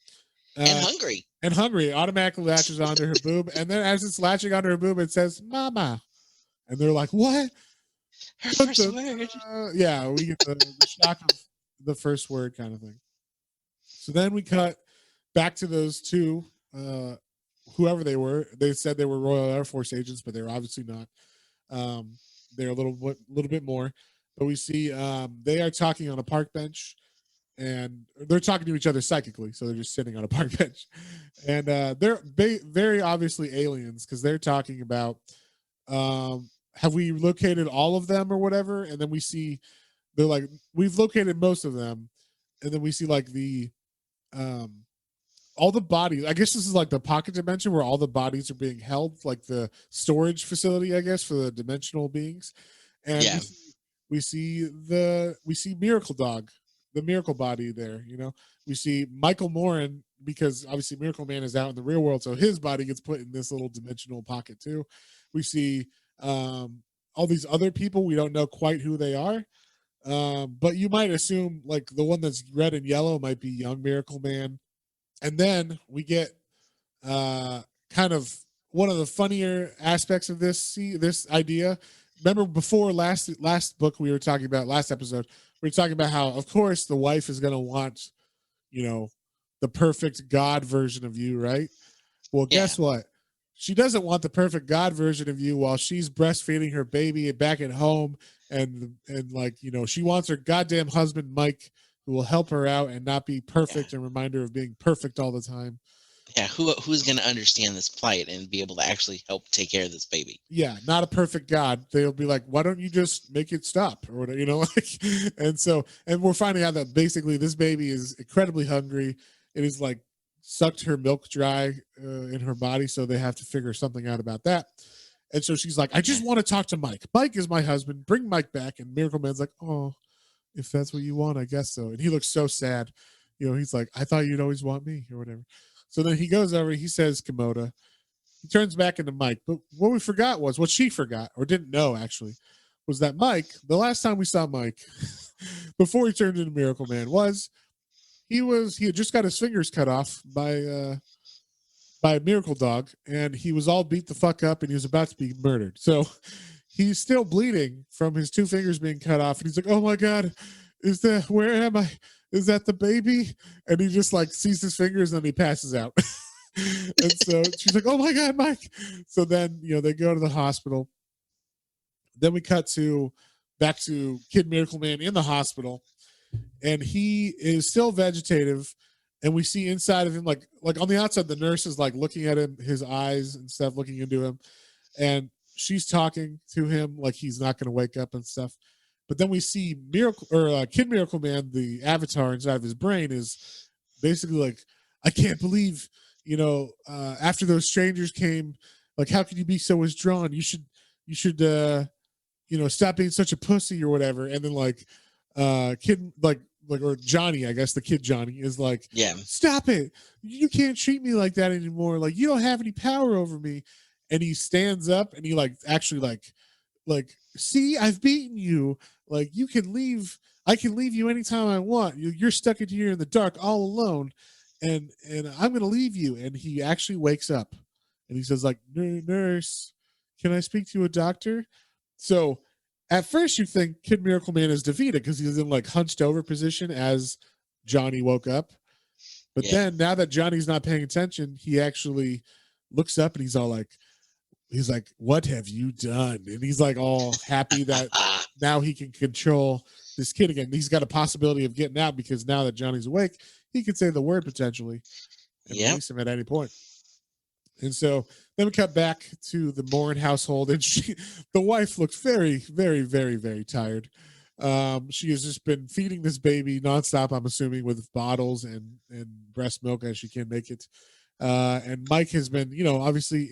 And hungry. And hungry. It automatically latches onto her boob. And then as it's latching onto her boob, it says, Mama. And they're like, what? Her first word. Yeah, we get the shock of the first word kind of thing. So then we cut back to those two, whoever they were. They said they were Royal Air Force agents, but they're obviously not. They're a little bit more. But we see they are talking on a park bench. And they're talking to each other psychically, so they're just sitting on a park bench, and they're very obviously aliens because they're talking about have we located all of them or whatever, and then we see they're like we've located most of them, and then we see like the all the bodies. I guess this is like the pocket dimension where all the bodies are being held, like the storage facility, I guess, for the dimensional beings, and we see Miracle Dog. The Miracle Body there, we see Michael Morin because obviously Miracle Man is out in the real world, so his body gets put in this little dimensional pocket too. We see all these other people. We don't know quite who they are, but you might assume like the one that's red and yellow might be young Miracle Man. And then we get kind of one of the funnier aspects of this idea. Remember before last book we were talking about, last episode, we were talking about how, of course, the wife is going to want, the perfect God version of you, right? Well, guess what? She doesn't want the perfect God version of you while she's breastfeeding her baby back at home. And like, she wants her goddamn husband, Mike, who will help her out and not be perfect and remind her of being perfect all the time. Yeah, who's going to understand this plight and be able to actually help take care of this baby? Yeah, not a perfect God. They'll be like, why don't you just make it stop or whatever, and we're finding out that basically this baby is incredibly hungry. It is like sucked her milk dry in her body, so they have to figure something out about that. And so she's like, I just want to talk to Mike. Mike is my husband. Bring Mike back. And Miracle Man's like, oh, if that's what you want, I guess so. And he looks so sad. He's like, I thought you'd always want me or whatever. So then he goes over, he says Komoda. He turns back into Mike. But what we forgot was, what she forgot, or didn't know actually, was that Mike, the last time we saw Mike, before he turned into Miracle Man, he had just got his fingers cut off by Miracle Dog, and he was all beat the fuck up and he was about to be murdered. So he's still bleeding from his two fingers being cut off. And he's like, oh my God, where am I? Is that the baby? And he just like sees his fingers and then he passes out. And so she's like, oh my God, Mike. So then, they go to the hospital. Then we cut back to Kid Miracle Man in the hospital, and he is still vegetative. And we see inside of him, like on the outside, the nurse is like looking at him, his eyes and stuff, looking into him. And she's talking to him like he's not going to wake up and stuff. But then we see Kid Miracle Man, the avatar inside of his brain, is basically like, I can't believe, after those strangers came, like, how could you be so withdrawn? You should, stop being such a pussy or whatever. And then Kid, or Johnny, I guess the kid Johnny is like, yeah, stop it. You can't treat me like that anymore. Like, you don't have any power over me. And he stands up and he actually see, I've beaten you. Like, you can leave. I can leave you anytime I want. You're stuck in here in the dark all alone. And I'm going to leave you. And he actually wakes up and he says like, nurse, can I speak to a doctor? So at first you think Kid Miracle Man is defeated because he's in like hunched over position as Johnny woke up. But then now that Johnny's not paying attention, he actually looks up and he's like, what have you done? And he's like all happy that now he can control this kid again. He's got a possibility of getting out because now that Johnny's awake, he could say the word potentially and release him at any point. And so then we cut back to the Morin household, and the wife looks very, very, very, very tired. She has just been feeding this baby nonstop, I'm assuming, with bottles and breast milk as she can make it. And Mike has been, obviously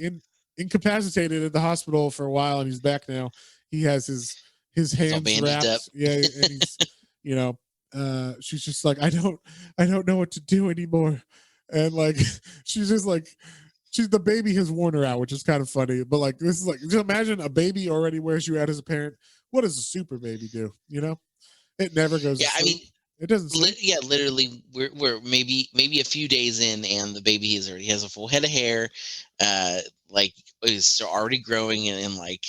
incapacitated at the hospital for a while, and he's back now. He has his hands wrapped. Up. Yeah, and he's, she's just like, I don't know what to do anymore. And like, she's just like, the baby has worn her out, which is kind of funny. But like, this is like, just imagine a baby already wears you out as a parent. What does a super baby do? It never goes. Yeah, I mean, it doesn't. Literally, we're maybe a few days in, and the baby already has a full head of hair. Like is already growing and like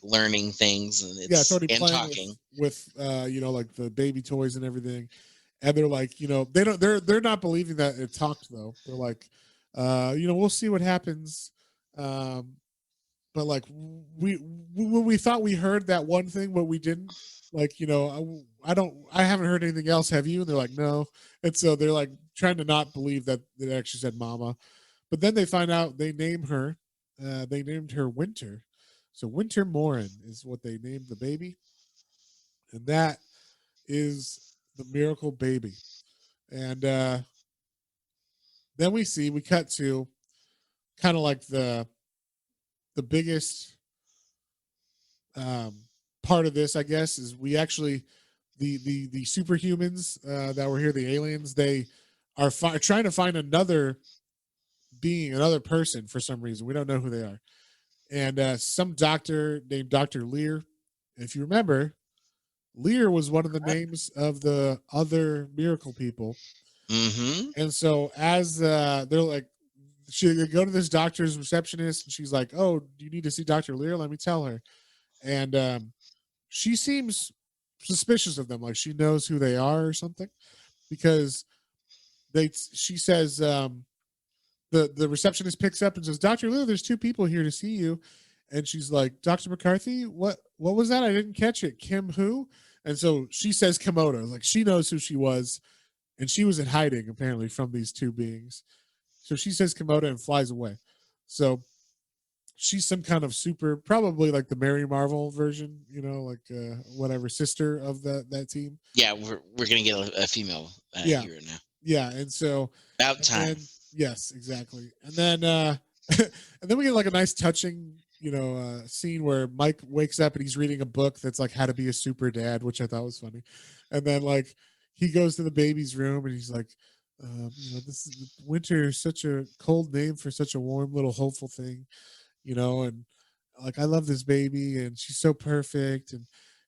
learning things, and it's already and playing talking with like the baby toys and everything. And they're like, they're not believing that it talked though. They're like, we'll see what happens. But like we thought we heard that one thing, but we didn't. Like, I haven't heard anything else. Have you? And they're like, no. And so they're like trying to not believe that it actually said mama. But then they find out they named her Winter. So Winter Morin is what they named the baby. And that is the miracle baby. And then we cut to kind of like the biggest part of this, I guess, is we actually the superhumans that were here, the aliens, they are trying to find another being, another person for some reason. We don't know who they are. And some doctor named Dr. Lear. If you remember, Lear was one of the names of the other miracle people. Mm-hmm. And so as they're like, they go to this doctor's receptionist, and she's like, oh, do you need to see Dr. Lear? Let me tell her. And she seems suspicious of them, like she knows who they are or something, because she says, the receptionist picks up and says, Dr. Lear, there's two people here to see you. And she's like, Dr. McCarthy, what was that? I didn't catch it. Kim who? And so she says Komodo, like she knows who she was, and she was in hiding apparently from these two beings. So she says Komodo and flies away. So she's some kind of super, probably like the Mary Marvel version, like whatever, sister of that team. Yeah, we're gonna get a female hero now. Yeah, and so about time. Then, yes, exactly. And then and then we get like a nice touching, scene where Mike wakes up and he's reading a book that's like how to be a super dad, which I thought was funny. And then like he goes to the baby's room and he's like, this is winter is such a cold name for such a warm little hopeful thing, and like I love this baby and she's so perfect. And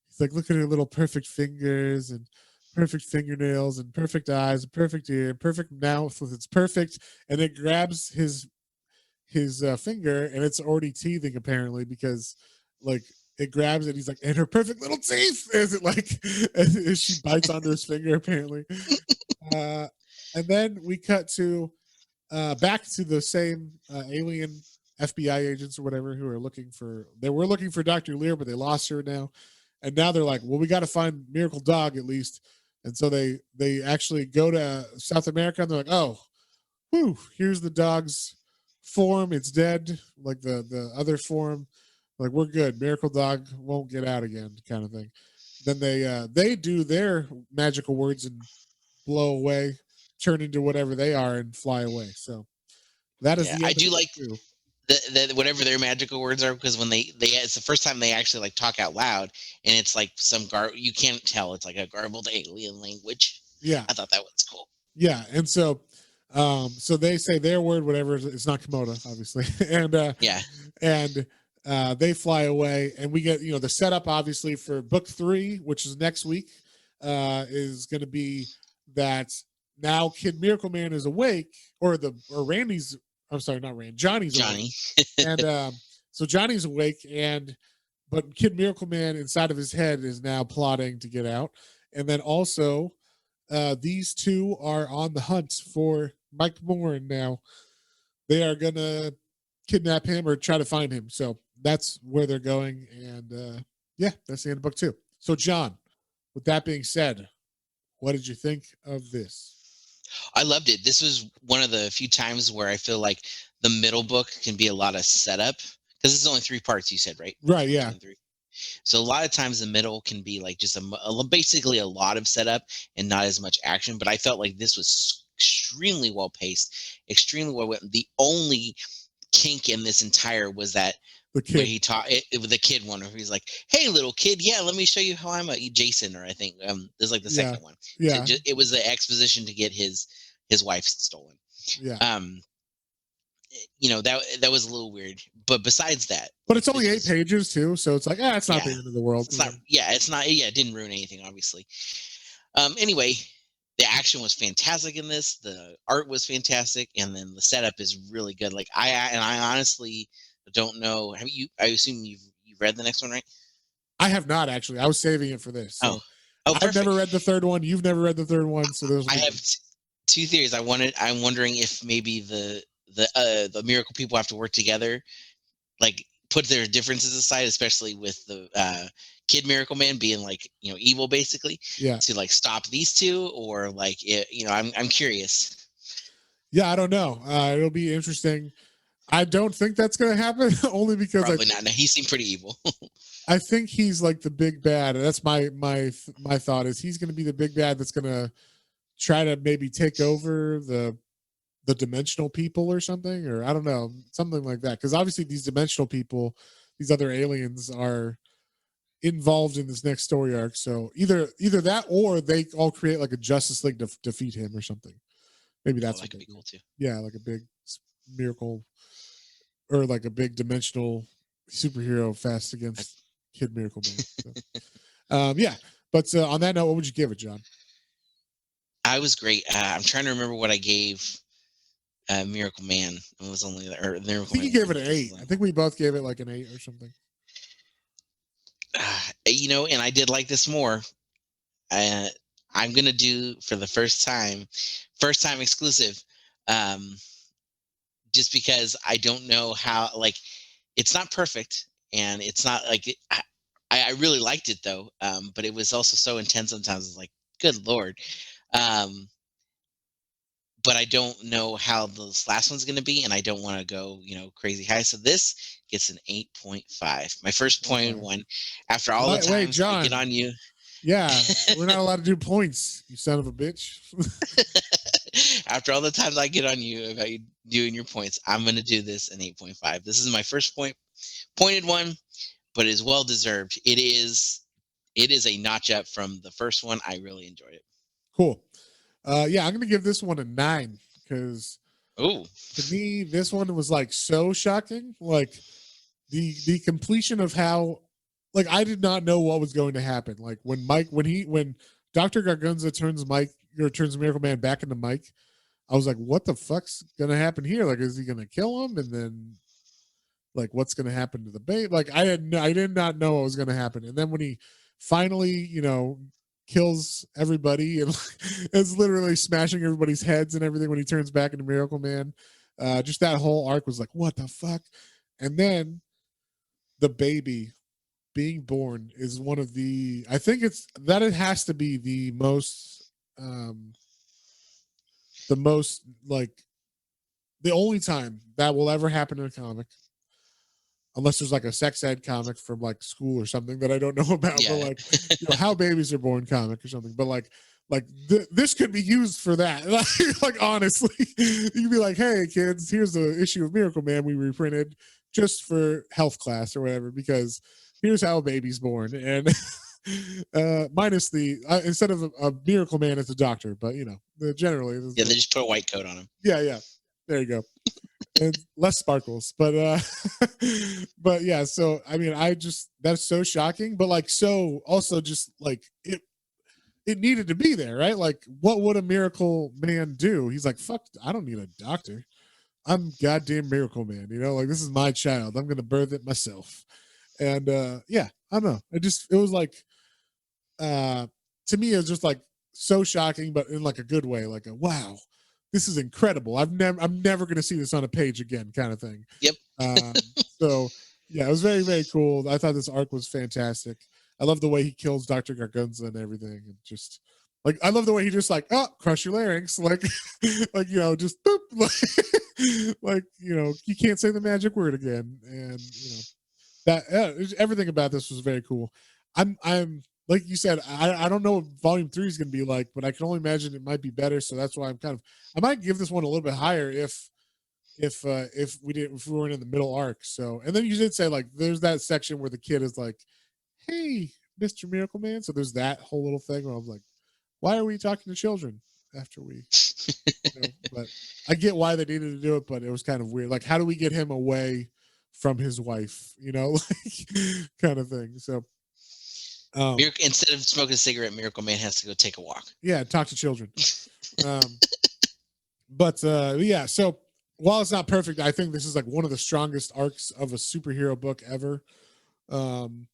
he's like, look at her little perfect fingers and perfect fingernails and perfect eyes and perfect ear and perfect mouth with its perfect. And it grabs his finger and it's already teething apparently, because like it grabs it. He's like, and her perfect little teeth. Is it like as she bites onto his finger apparently? And then we cut to back to the same alien FBI agents or whatever who are looking for. They were looking for Dr. Lear, but they lost her now. And now they're like, well, we got to find Miracle Dog at least. And so they actually go to South America and they're like, oh, whew, here's the dog's form. It's dead. Like the other form. Like, we're good. Miracle Dog won't get out again, kind of thing. Then they do their magical words and blow away, turn into whatever they are and fly away. So that is I do like the whatever their magical words are, because when they it's the first time they actually like talk out loud, and it's like some you can't tell, it's like a garbled alien language. Yeah, I thought that was cool. Yeah, and so so they say their word, whatever, it's not Komodo, obviously. And they fly away, and we get the setup obviously for book 3, which is next week, is going to be that now Kid Miracle Man is awake, or Randy's. I'm sorry, not Randy. Johnny's Johnny. awake. And So Johnny's awake, but Kid Miracle Man inside of his head is now plotting to get out. And then also, these two are on the hunt for Mike Bourne now. They are gonna kidnap him or try to find him. So that's where they're going. And yeah, that's the end of book 2. So John, with that being said, what did you think of this? I loved it. This was one of the few times where I feel like the middle book can be a lot of setup, because it's only 3 parts, you said, right? Right, 1, yeah. 2, and 3. So a lot of times the middle can be like just basically a lot of setup and not as much action. But I felt like this was extremely well paced, extremely well written. The only kink in this entire was that The where kid. he taught it with the kid one, where he's like, "Hey, little kid, yeah, let me show you how I'm a Jason," or I think there's like the Yeah, second one. yeah, It was the exposition to get his wife stolen. yeah. That was a little weird, but besides that, But it's like, only this 8 was- pages too, so it's like, it's not Yeah. the end of the world. It's not. Yeah, it's not. Yeah, it didn't ruin anything, obviously. Anyway, the action was fantastic in this. The art was fantastic, and then the setup is really good. Like I honestly don't know. Have you? I assume you've read the next one, right? I have not actually. I was saving it for this. So I've Perfect. never read the third one. You've never read the third one, so there's. I have 2 theories. I'm wondering if maybe the miracle people have to work together, like put their differences aside, especially with the Kid Miracle Man being like evil basically, to like stop these two, or like I'm curious. Yeah, I don't know. It'll be interesting. I don't think that's going to happen, only because Probably not. No, he seemed pretty evil. I think he's like the big bad. That's my thought is he's going to be the big bad that's going to try to maybe take over the dimensional people or something, or I don't know, something like that. Because obviously these dimensional people, these other aliens are involved in this next story arc. So either that, or they all create like a Justice League to defeat him or something. Maybe that's that could be cool too. Yeah, like a big miracle or like a big dimensional superhero fast against Kid Miracle Man. So, yeah, but on that note, what would you give it, John? I was great. I'm trying to remember what I gave Miracle Man. It was only or Miracle I think Man. you gave it an 8. I think we both gave it like an 8 or something. And I did like this more. I'm gonna do for the first time exclusive, just because I don't know how. Like, it's not perfect, and it's not like I really liked it though, but it was also so intense sometimes. It's like, good lord. But I don't know how this last one's going to be, and I don't want to go, crazy high. So this gets an 8.5. My first point one. After all the times I get on you. Yeah, we're not allowed to do points, you son of a bitch. After all the times I get on you about you doing your points, I'm going to do this an 8.5. This is my first pointed one, but it is well deserved. It is a notch up from the first one. I really enjoyed it. Cool. Yeah, I'm gonna give this one a 9 because to me this one was like so shocking. Like the completion of how, like, I did not know what was going to happen. Like when Dr. Gargunza turns Miracle Man back into Mike, I was like, what the fuck's gonna happen here? Like, is he gonna kill him? And then like what's gonna happen to the babe? Like I did not know what was gonna happen. And then when he finally, kills everybody and is literally smashing everybody's heads and everything when he turns back into Miracle Man. Just that whole arc was like, what the fuck? And then the baby being born is one of the, I think it has to be the most like the only time that will ever happen in a comic, unless there's like a sex ed comic from like school or something that I don't know about, but like how babies are born comic or something. But like this could be used for that. Like honestly, you could be like, hey kids, here's the issue of Miracle Man we reprinted just for health class or whatever, because here's how a baby's born, and minus the instead of a Miracle Man, it's a doctor, but generally they just put a white coat on him. Yeah, there you go. And less sparkles, but yeah, so I mean, that's so shocking, but like, so also just like it needed to be there, right? Like, what would a Miracle Man do? He's like, fuck, I don't need a doctor. I'm goddamn Miracle Man, you know, like this is my child. I'm gonna birth it myself. And yeah, I don't know. It was like to me it was just like so shocking, but in like a good way, like a wow, this is incredible. I'm never gonna see this on a page again, kind of thing. Yep. So yeah, it was very, very cool. I thought this arc was fantastic. I love the way he kills Dr. Gargunza and everything, and just like I love the way he just like, oh, crush your larynx, like like you know, just boop, like you know, you can't say the magic word again, and you know that everything about this was very cool. I'm like you said, I don't know what volume 3 is going to be like, but I can only imagine it might be better. So that's why I might give this one a little bit higher if we weren't in the middle arc. So and then you did say like there's that section where the kid is like, hey, Mr. Miracle Man. So there's that whole little thing where I was like, why are we talking to children after we you know, but I get why they needed to do it, but it was kind of weird. Like, how do we get him away from his wife? You know, like kind of thing. So instead of smoking a cigarette, Miracle Man has to go take a walk. Yeah, talk to children. But yeah, so while it's not perfect, I think this is like one of the strongest arcs of a superhero book ever. And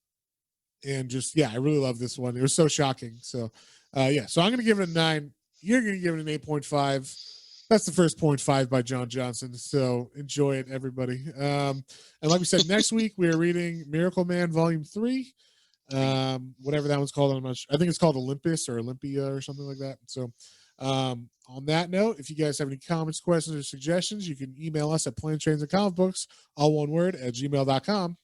just yeah, I really love this one. It was so shocking. So yeah, so I'm gonna give it a 9. You're gonna give it an 8.5. That's the first 0.5 by John Johnson. So enjoy it, everybody. And like we said, next week we are reading Miracle Man Volume 3. Whatever that one's called. I'm not sure. I think it's called Olympus or Olympia or something like that. So on that note, if you guys have any comments, questions, or suggestions, you can email us at planetrainsandcomicbooks, all one word, at gmail.com.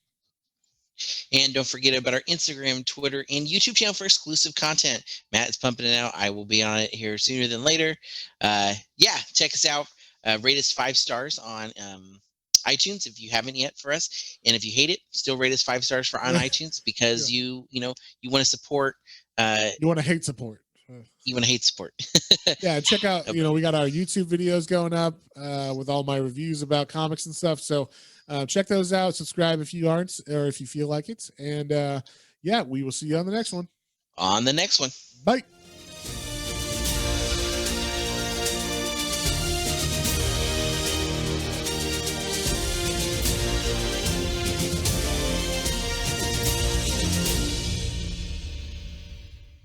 And don't forget about our Instagram, Twitter, and YouTube channel for exclusive content. Matt is pumping it out. I will be on it here sooner than later. Yeah, check us out. Rate us 5 stars on iTunes if you haven't yet for us. And if you hate it, still rate us 5 stars on iTunes because you want to support. You want to hate support. You want to hate support. Yeah, check out, we got our YouTube videos going up with all my reviews about comics and stuff. So check those out. Subscribe if you aren't, or if you feel like it. And yeah, we will see you on the next one. On the next one. Bye.